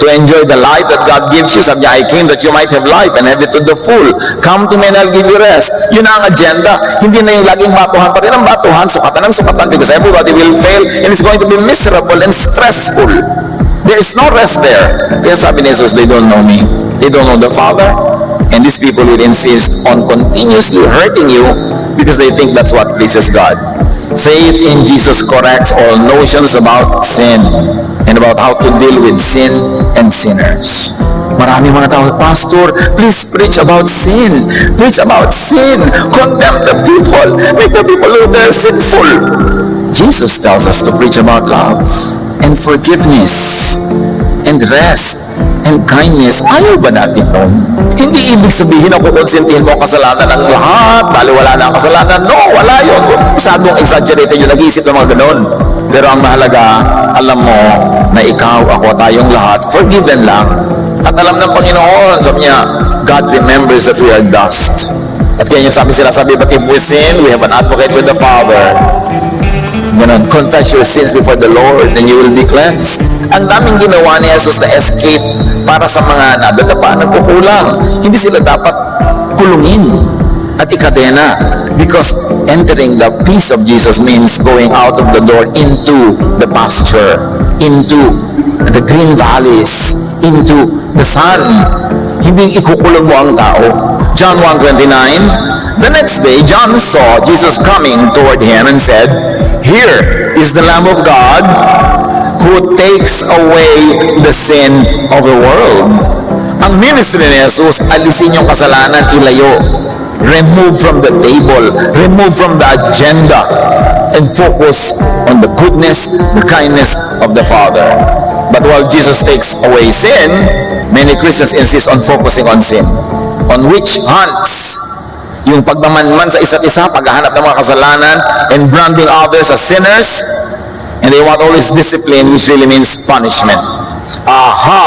to enjoy the life that God gives you. Sabi niya, I came that you might have life and have it to the full. Come to me and I'll give you rest. Yun ang agenda. Hindi na yung laging batuhan pa rin ang batuhan, sukatan ng sukatan, because everybody will fail and it's going to be miserable and stressful. There is no rest there. Kaya sabi ni Jesus, they don't know me. They don't know the Father. And these people will insist on continuously hurting you because they think that's what pleases God. Faith in Jesus corrects all notions about sin and about how to deal with sin and sinners. Marami mga tao, Pastor, please preach about sin. Preach about sin. Condemn the people. Make the people know they're sinful. Jesus tells us to preach about love and forgiveness and rest and kindness. Ayaw ba natin nun? Hindi ibig sabihin na kukonsintihin mo ang kasalanan ng lahat, dahil wala na ang kasalanan. No, wala yun. Masyadong exaggerated yung nag-iisip ng mga ganun. Pero ang mahalaga, alam mo na ikaw, ako, tayong lahat, forgiven lang. At alam ng Panginoon, sabi niya, God remembers that we are dust. At kaya niya sabi, but if we sin, we have an advocate with the Father. Ganun, confess your sins before the Lord and you will be cleansed. Ang daming ginawa ni Jesus na escape para sa mga nadadapa, nagkukulang. Hindi sila dapat kulungin at ikadena, because entering the peace of Jesus means going out of the door into the pasture, into the green valleys, into the sun. Hindi ikukulong mo ang tao. John 1:29, the next day, John saw Jesus coming toward him and said, "Here is the Lamb of God who takes away the sin of the world." Ang ministry ni Jesus, alisin yung kasalanan, ilayo. Remove from the table, remove from the agenda, and focus on the goodness, the kindness of the Father. But while Jesus takes away sin, many Christians insist on focusing on sin. On witch hunts, yung pagmamanman sa isa't isa, paghahanap ng mga kasalanan, and branding others as sinners, and they want always discipline, which really means punishment. Aha!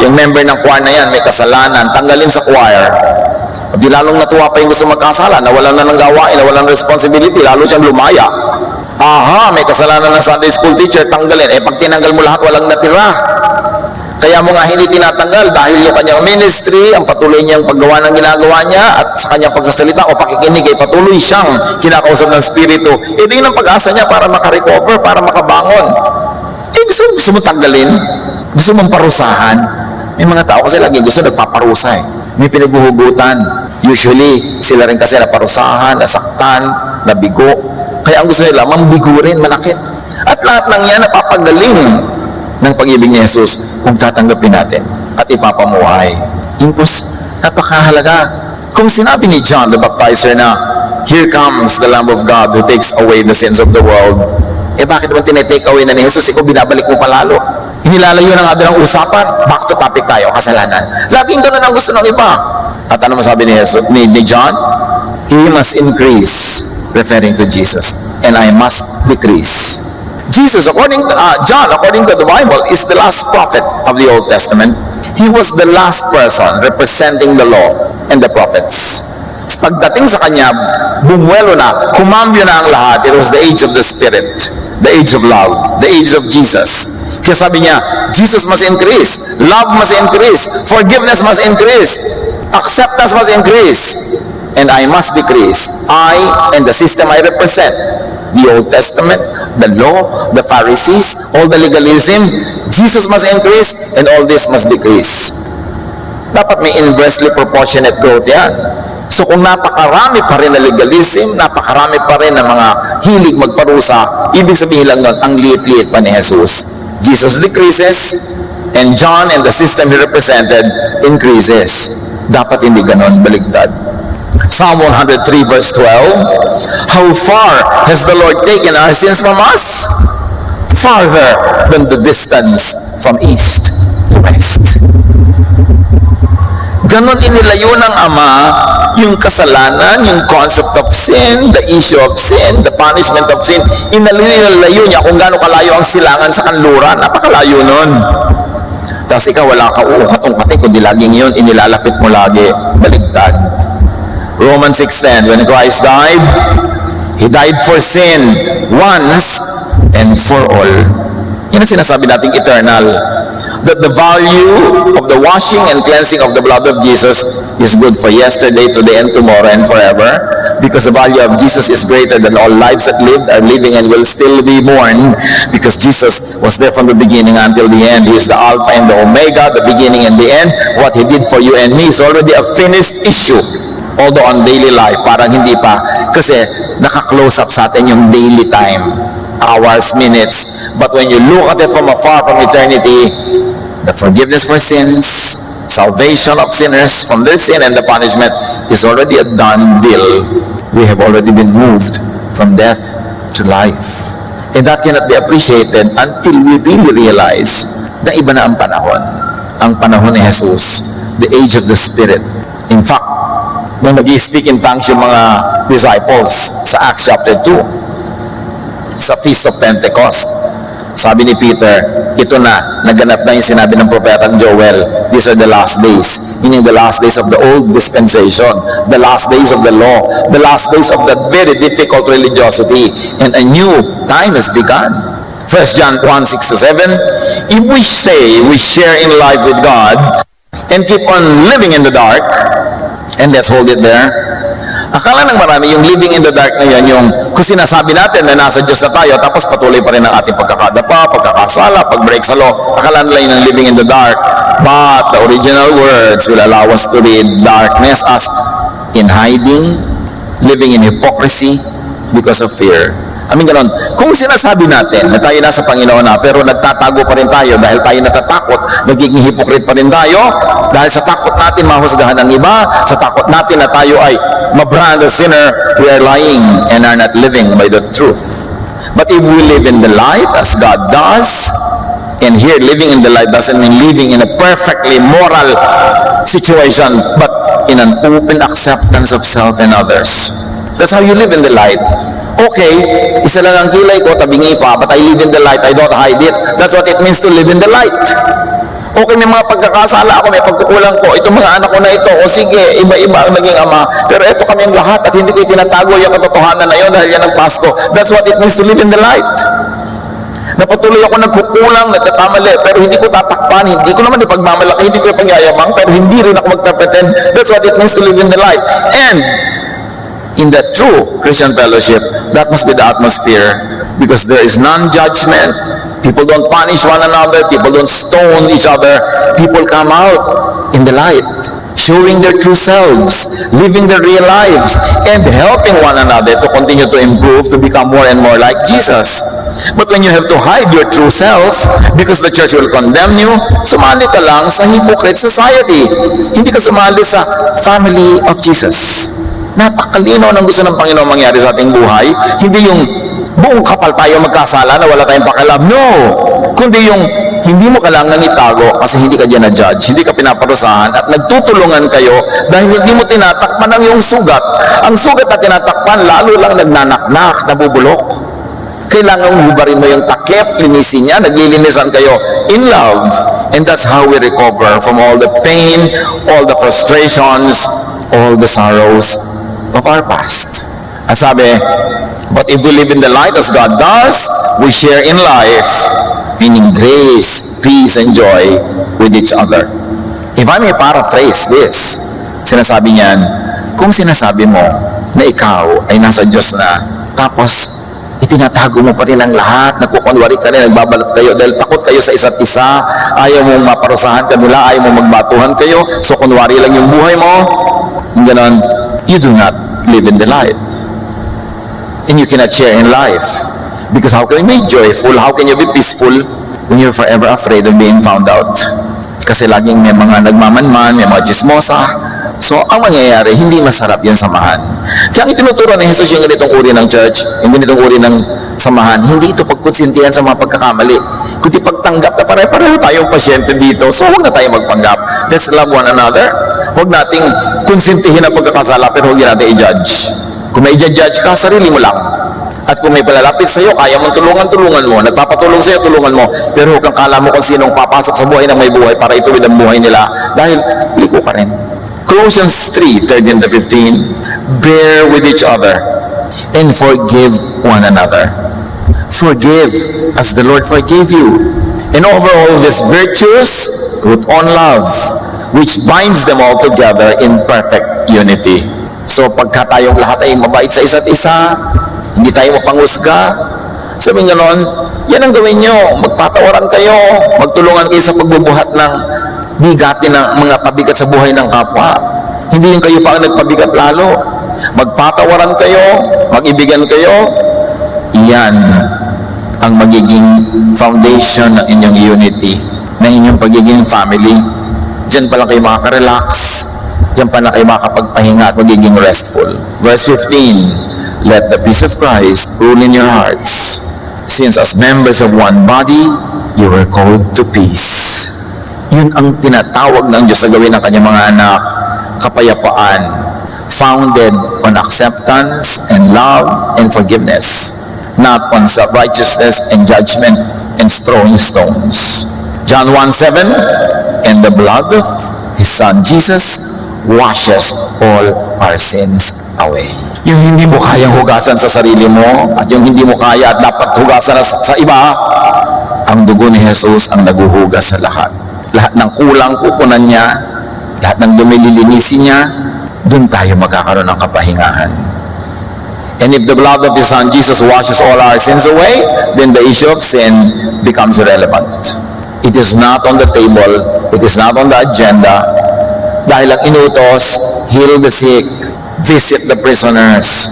Yung member ng choir na yan, may kasalanan, tanggalin sa choir. Di lalong natuwa pa yung gusto magkasala, nawalan na ng gawain, nawalan ng responsibility, lalo siyang lumaya. Aha! May kasalanan ng Sunday school teacher, tanggalin. Pag tinanggal mo lahat, walang natira. Kaya mo nga hindi tinatanggal dahil yung kanyang ministry, ang patuloy niyang paggawa ng ginagawa niya at sa kanyang pagsasalita o pakikinig ay patuloy siyang kinakausap ng Espiritu. Di yun ang pag-asa niya para makarecover, para makabangon. Gusto mo tanggalin? Gusto mong parusahan? May mga tao kasi lagi gusto nagpaparusa May pinaghuhugutan. Usually, sila rin kasi naparusahan, nasaktan, nabigo. Kaya ang gusto nila, mambigurin, manakit. At lahat ng yan napapagaling ng pag-ibig ni Jesus kung tatanggapin natin at ipapamuhay. Napakahalaga. Kung sinabi ni John the Baptizer na, "Here comes the Lamb of God who takes away the sins of the world," bakit naman tinitake away na ni Jesus? Ikaw binabalik mo palalo. Inilalayo na nga doon ang usapan. Back to topic tayo, kasalanan. Laging ganun ang gusto ng iba. At ano masabi ni John? He must increase, referring to Jesus, and I must decrease. Jesus, John, according to the Bible, is the last prophet of the Old Testament. He was the last person representing the law and the prophets. Pagdating sa kanya, bumuelo na, kumambyo na ang lahat. It was the age of the Spirit, the age of love, the age of Jesus. Kaya sabi niya, Jesus must increase, love must increase, forgiveness must increase, acceptance must increase, and I must decrease. I and the system I represent, the Old Testament, the law, the Pharisees, all the legalism, Jesus must increase and all this must decrease. Dapat may inversely proportionate growth yan. So kung napakarami pa rin na legalism, napakarami pa rin na mga hilig magparusa, ibig sabihin lang nun, ang liit-liit pa ni Jesus. Jesus decreases, and John and the system he represented increases. Dapat hindi ganon, baligtad. Psalm 103 verse 12, how far has the Lord taken our sins from us? Farther than the distance from east to west. Ganon inilayo ng Ama yung kasalanan, yung concept of sin, the issue of sin, the punishment of sin. Inalayo niya kung gaano kalayo ang silangan sa kanluran. Napakalayo nun. Tapos ikaw wala ka uukatong-kati, kundi laging yun, inilalapit mo lagi, baligtad. Romans 6:10, when Christ died, He died for sin once and for all. Yan ang sinasabi nating eternal. That the value of the washing and cleansing of the blood of Jesus is good for yesterday, today, and tomorrow, and forever. Because the value of Jesus is greater than all lives that lived, are living, and will still be born. Because Jesus was there from the beginning until the end. He is the Alpha and the Omega, the beginning and the end. What He did for you and me is already a finished issue. Although on daily life, parang hindi pa. Kasi naka-close up sa atin yung daily time. Hours, minutes. But when you look at it from afar, from eternity, the forgiveness for sins, salvation of sinners from their sin, and the punishment is already a done deal. We have already been moved from death to life. And that cannot be appreciated until we really realize na iba na ang panahon. Ang panahon ni Jesus, the age of the Spirit. In fact, nung nag-i-speak in tongues yung mga disciples sa Acts chapter 2, sa Feast of Pentecost, sabi ni Peter, ito na, naganap na yung sinabi ng propetang Joel. These are the last days. Meaning the last days of the old dispensation, the last days of the law, the last days of that very difficult religiosity, and a new time has begun. 1 John 1:6-7, if we say we share in life with God and keep on living in the dark, and let's hold it there. Akala ng marami yung living in the dark na yan, yung kung sinasabi natin na nasa Diyos na tayo, tapos patuloy pa rin ang ating pagkakadapa, pagkakasala, pag-break sa law. Akala nila yun ang living in the dark. But the original words will allow us to read darkness as in hiding, living in hypocrisy because of fear. I mean, ganon. Kung sinasabi natin na tayo nasa Panginoon na, pero nagtatago pa rin tayo dahil tayo natatakot, nagiging hypocrite pa rin tayo, dahil sa takot natin mahusgahan ng iba, sa takot natin na tayo ay mabrand as sinner, we are lying and are not living by the truth. But if we live in the light as God does, and here living in the light doesn't mean living in a perfectly moral situation, but in an open acceptance of self and others. That's how you live in the light. Okay, isa lang ang kilay ko, tabingi pa, but I live in the light, I don't hide it. That's what it means to live in the light. Okay, may mga pagkakasala ako, may pagkukulang ko, itong mga anak ko na ito, o sige, iba-iba ang naging ama, pero ito kami ang lahat at hindi ko itinatago yung katotohanan na yun dahil yan ang Pasko. That's what it means to live in the light. Napatuloy ako nagkukulang, nagkakamali, pero hindi ko tatakpan, hindi ko naman ipagmamalaki, hindi ko ipagyayabang, pero hindi rin ako magpapretend. That's what it means to live in the light. And in that true Christian fellowship, that must be the atmosphere, because there is non-judgment. People don't punish one another, people don't stone each other. People come out in the light, showing their true selves, living their real lives, and helping one another to continue to improve, to become more and more like Jesus. But when you have to hide your true self because the church will condemn you, sumali ka lang sa hypocrite society. Hindi ka sumali sa family of Jesus. Napakalinaw ng gusto ng Panginoon mangyari sa ating buhay. Hindi yung buong kapal tayo magkasala na wala tayong pakialam. No! Kundi yung hindi mo kailangan itago kasi hindi ka dyan na-judge, hindi ka pinaparusahan at nagtutulungan kayo dahil hindi mo tinatakpan ang iyong sugat. Ang sugat na tinatakpan, lalo lang nagnanaknak, nabubulok. Kailangan hubarin mo yung takip, linisin niya, naglilinisan kayo in love. And that's how we recover from all the pain, all the frustrations, all the sorrows of our past. Ang sabi, but if we live in the light as God does, we share in life, meaning grace, peace, and joy with each other. If I may paraphrase this, sinasabi niyan, kung sinasabi mo na ikaw ay nasa Diyos na, tapos itinatago mo pa rin ang lahat, nagkukunwari ka rin, nagbabalot kayo dahil takot kayo sa isa't isa, ayaw mong maparusahan kanila, ayaw mong magbatuhan kayo, so kunwari lang yung buhay mo, yung ganon, you do not live in the light. And you cannot share in life. Because how can you be joyful? How can you be peaceful when you're forever afraid of being found out. Kasi laging may mga nagmamanman, may mga chismosa. So, ang mangyayari, hindi masarap yung samahan. Kaya ang itinuturo ni Jesus yung ganitong uri ng church, yung ganitong uri ng samahan, hindi ito pagkonsintihan sa mga pagkakamali, kundi pagtanggap na pare-pareho tayong pasyente dito. So, huwag na tayo magpanggap. Let's love one another. Huwag nating konsintihin ang pagkakasala, pero huwag natin i-judge. Kung may i-judge ka, sarili mo lang. At kung may palalapit sa'yo, kaya mong tulungan mo. Nagpapatulong sa'yo, tulungan mo. Pero huwag kang kala mo kung sinong papasok sa buhay ng may buhay para ituwid ang buhay nila. Dahil, liko ka rin. Colossians 3:13-15, bear with each other and forgive one another. Forgive as the Lord forgave you. And over all these virtues, put on love, which binds them all together in perfect unity. So pagka tayong lahat ay mabait sa isa't isa, hindi tayo mapanghusga, sabihin ganon, yan ang gawin nyo. Magpatawaran kayo, magtulungan kayo sa pagbubuhat ng bigatin ng mga pabigat sa buhay ng kapwa. Hindi yung kayo pa ang nagpabigat lalo. Magpatawaran kayo, mag-ibigan kayo. Yan ang magiging foundation ng inyong unity, ng inyong pagiging family. Diyan pa lang kayo makaka-relax. Diyan pa lang kayo makakapagpahinga at magiging restful. Verse 15, let the peace of Christ rule in your hearts, since as members of one body, you were called to peace. Yun ang tinatawag ng Diyos sa gawin ng kanyang mga anak, kapayapaan, founded on acceptance and love and forgiveness, not on self-righteousness and judgment and throwing stones. John 1:7, and the blood of His Son Jesus washes all our sins away. Yung hindi mo kayang hugasan sa sarili mo at yung hindi mo kaya at dapat hugasan sa iba, ang dugo ni Jesus ang naguhugas sa lahat. Lahat ng kulang kukunan niya, lahat ng dumililinisin niya, doon tayo magkakaroon ng kapahingahan. And if the blood of His Son Jesus washes all our sins away, then the issue of sin becomes irrelevant. It is not on the table, it is not on the agenda, dahil ang inutos, heal the sick, visit the prisoners,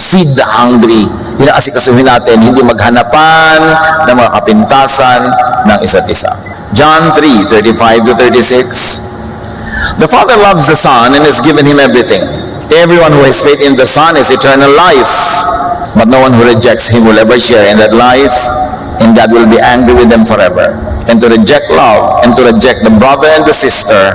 feed the hungry. Yun ang asikasuhin natin, hindi maghanapan ng mga kapintasan ng isa't isa. John 3:35-36, the Father loves the Son and has given Him everything. Everyone who has faith in the Son has eternal life, but no one who rejects Him will ever share in that life, and God will be angry with them forever. And to reject love and to reject the brother and the sister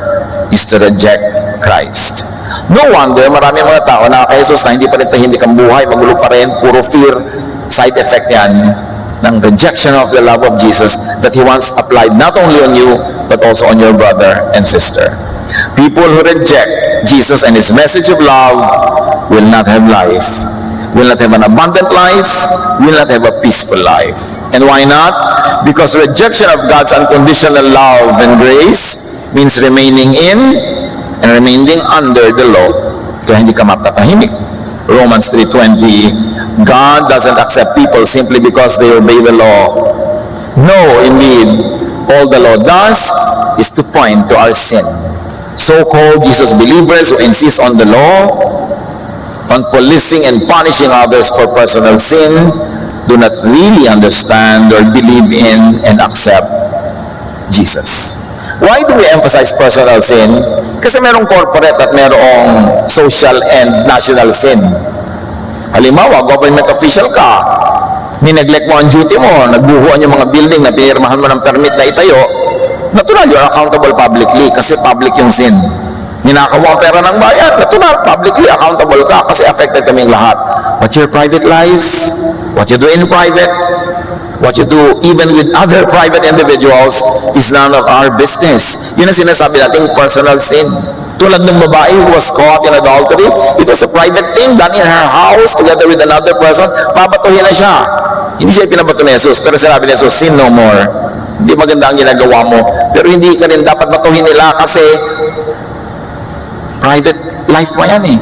is to reject Christ. No wonder marami mga tao na kay Jesus na hindi pa rin tahimik ang buhay, magulo pa rin, puro fear, side effect yan ng rejection of the love of Jesus that He wants applied not only on you but also on your brother and sister. People who reject Jesus and His message of love will not have life, will not have an abundant life, will not have a peaceful life. And why not? Because rejection of God's unconditional love and grace means remaining in and remaining under the law. Kaya hindi ka matatahimik. Romans 3:20, God doesn't accept people simply because they obey the law. No, indeed, all the law does is to point to our sin. So-called Jesus believers who insist on the law, on policing and punishing others for personal sin, do not really understand or believe in and accept Jesus. Why do we emphasize personal sin? Kasi merong corporate at merong social and national sin. Halimbawa, government official ka, nineglect mo ang duty mo, nagbuhuan yung mga building na pinirmahan mo ng permit na itayo, natural you're accountable publicly kasi public yung sin. Ninakaw ang pera ng bayan, natural, publicly accountable ka kasi affected kaming lahat. But your private life, what you do in private, what you do even with other private individuals is none of our business. Yun ang sinasabi nating personal sin. Tulad ng babae who was caught in adultery, it was a private thing done in her house together with another person, babatuhin na siya. Hindi siya pinabato ni Jesus, pero sinabi ni Jesus, sin no more. Hindi maganda ang ginagawa mo, pero hindi ka rin dapat batuhin nila kasi private life mo yan eh.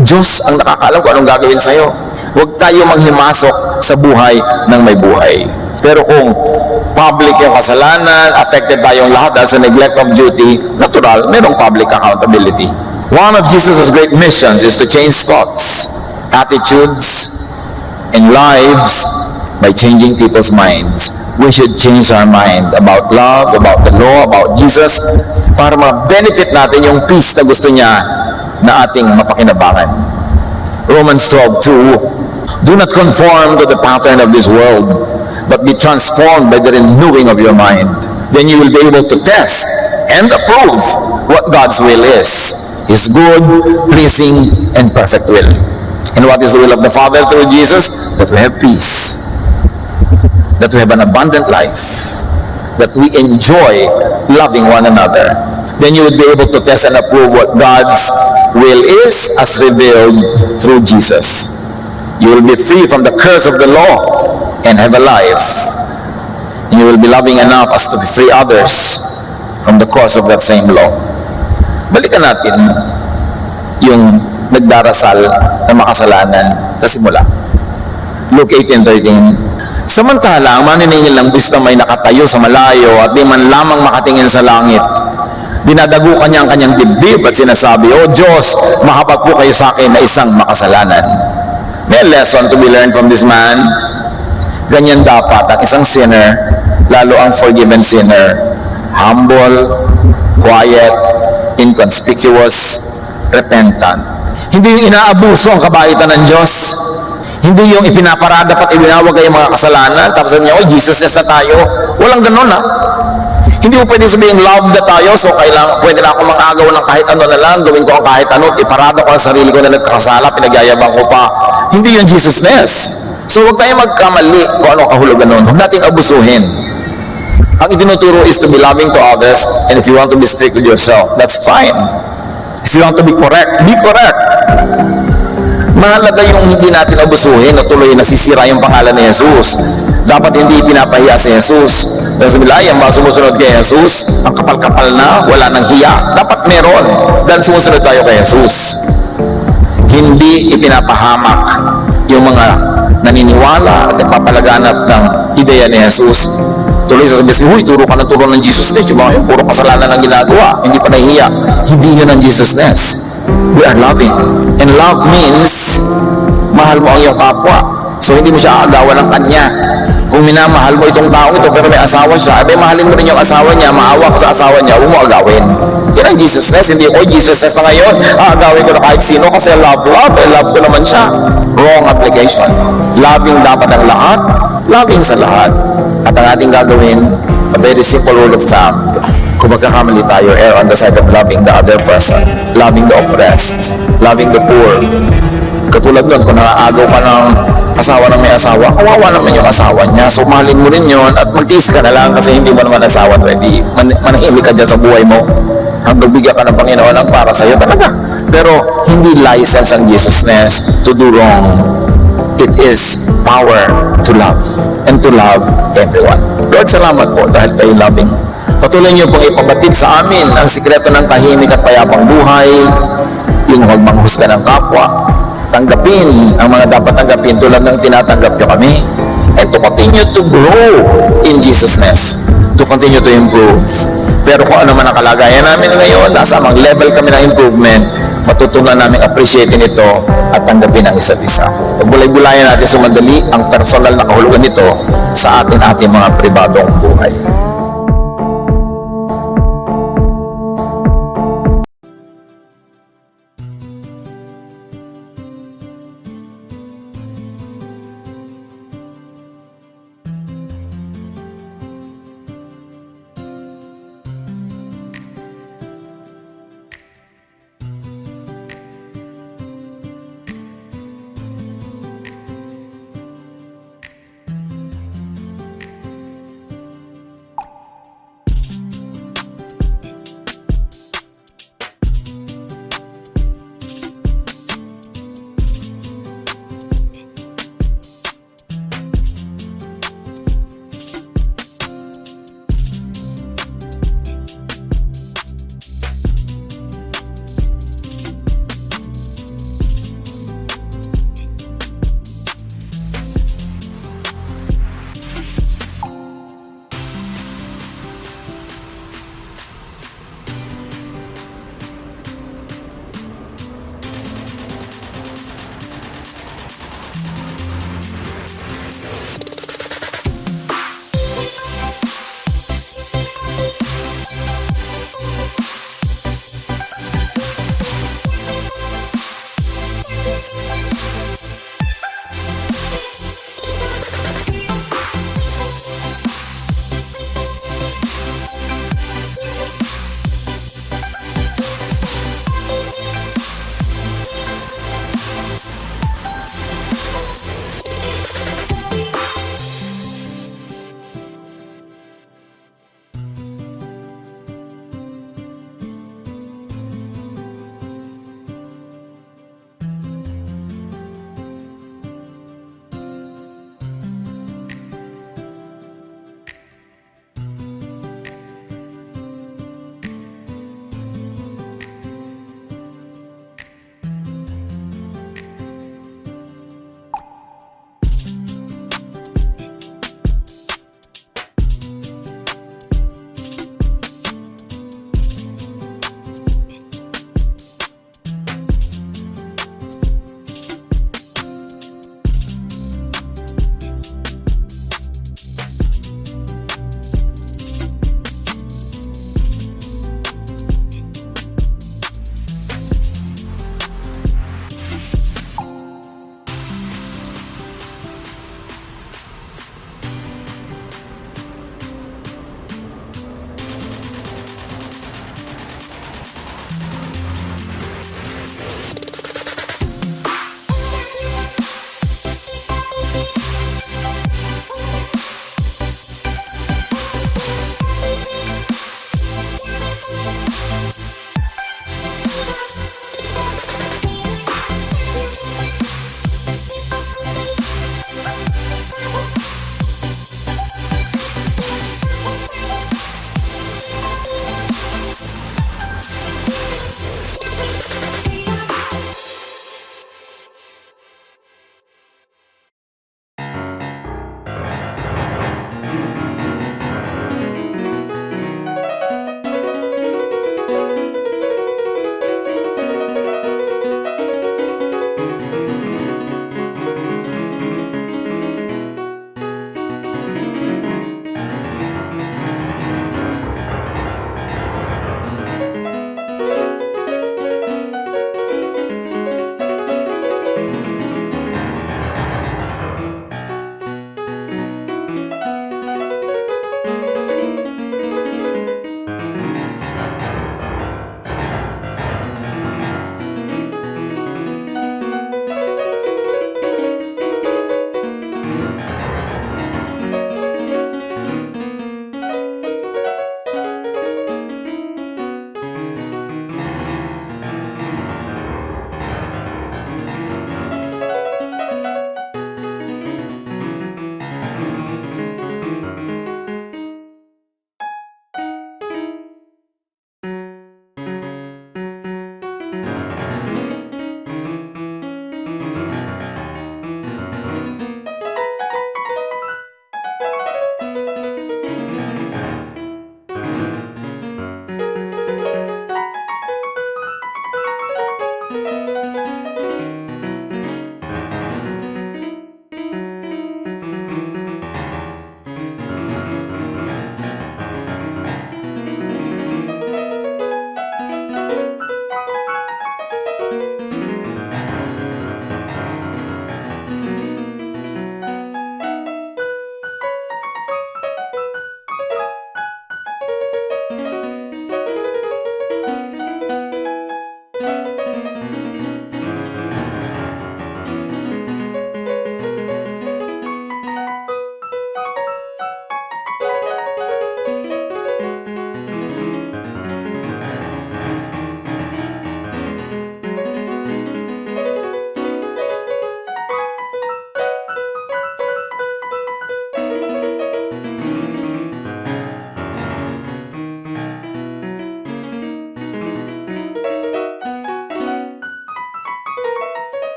Diyos ang nakakaalam kung anong gagawin sa'yo. Huwag tayo manghimasok sa buhay ng may buhay. Pero kung public yung kasalanan, affected tayong lahat dahil sa neglect of duty, natural, merong public accountability. One of Jesus' great missions is to change thoughts, attitudes, and lives by changing people's minds. we should change our mind about love, about the law, about Jesus, para ma-benefit natin yung peace na gusto niya na ating mapakinabangan. Romans 12:2, do not conform to the pattern of this world, but be transformed by the renewing of your mind. Then you will be able to test and approve what God's will is, His good, pleasing, and perfect will. And what is the will of the Father through Jesus? That we have peace, that we have an abundant life, that we enjoy loving one another. Then you would be able to test and approve what God's will is as revealed through Jesus. You will be free from the curse of the law and have a life. And you will be loving enough as to free others from the curse of that same law. Balikan natin yung nagdarasal na makasalanan sa simula. Luke 18:13. Samantala, ang maniningil ng gusto may nakatayo sa malayo at di man lamang makatingin sa langit. Dinadagukan niya ang kanyang dibdib at sinasabi, O Diyos, mahabag po kayo sa akin na isang makasalanan. May lesson to be learned from this man. Ganyan dapat ang isang sinner, lalo ang forgiven sinner. Humble, quiet, inconspicuous, repentant. Hindi yung inaabuso ang kabaitan ng Diyos. Hindi yung ipinaparada pat ibinawag ay mga kasalanan. Tapos sabi niya, oh, Jesus na tayo. Walang ganun, ha? Hindi mo pwede sabihin, love na tayo, so pwede na ako mang-agaw ng kahit ano na lang, gawin ko ang kahit ano, iparada ko ang sarili ko na nagkakasala, pinagyayabang ko pa. Hindi yung Jesusness. So huwag tayong magkamali kung ano kahulugan nun. Huwag nating abusuhin. Ang itinuturo is to be loving to others, and if you want to be strict with yourself, that's fine. If you want to be correct, be correct. Mahalaga yung hindi natin abusuhin na tuloy nasisira yung pangalan ni Jesus. Dapat hindi pinapahiya si Jesus. Dahil sabi nila, yan ba sumusunod kay Jesus? Ang kapal-kapal na, wala nang hiya. Dapat meron. Dahil sumusunod tayo kay Jesus. Hindi ipinapahamak yung mga naniniwala at nagpapalaganap ng ideya ni Jesus. Tuloy sasabihin, huy, turo ka ng turo ng Jesusness. Yung mga puro kasalanan ang ginagawa. Hindi pa nahihiya. Hindi yun ang Jesusness. We are loving. And love means, mahal mo ang iyong kapwa. So, hindi mo siya aagawan ng kanya. Kung minamahal mo itong tao ito, pero may asawa siya, abay, mahalin mo rin yung asawa niya, maawa ka sa asawa niya, huwag mo agawin. Yan ang Jesusness. Hindi ko, Jesusness na ngayon, aagawin ko na kahit sino kasi love, love ko naman siya. Wrong application. Loving dapat ang lahat, loving sa lahat. At ang ating gagawin, a very simple rule of thumb. Kung magkakamali tayo, err on the side of loving the other person, loving the oppressed, loving the poor. Katulad nun, kung nakaagaw ka ng asawa ng may asawa, kawawa naman yung asawa niya. So, mahalin mo rin yun at magtiis ka na lang kasi hindi mo naman asawa at ready. Manahimik ka dyan sa buhay mo. Hanggang bigyan ka ng Panginoon ang para sa'yo talaga. Pero, hindi license ang Jesusness to do wrong. It is power to love and to love everyone. Lord, salamat po dahil kayo loving. Patuloy niyo pong ipabatid sa amin ang sikreto ng tahimik at payapang buhay, yung huwag manghusga ng kapwa, tanggapin ang mga dapat tanggapin tulad ng tinatanggap niyo kami, and to continue to grow in Jesusness, to continue to improve. Pero kung ano man ang kalagayan namin ngayon, nasa amang level kami ng improvement, matutunan namin appreciatein ito at tanggapin ang isa't isa. Pagbulay-bulayan natin sumandali ang personal na kahulugan nito sa ating mga pribadong buhay.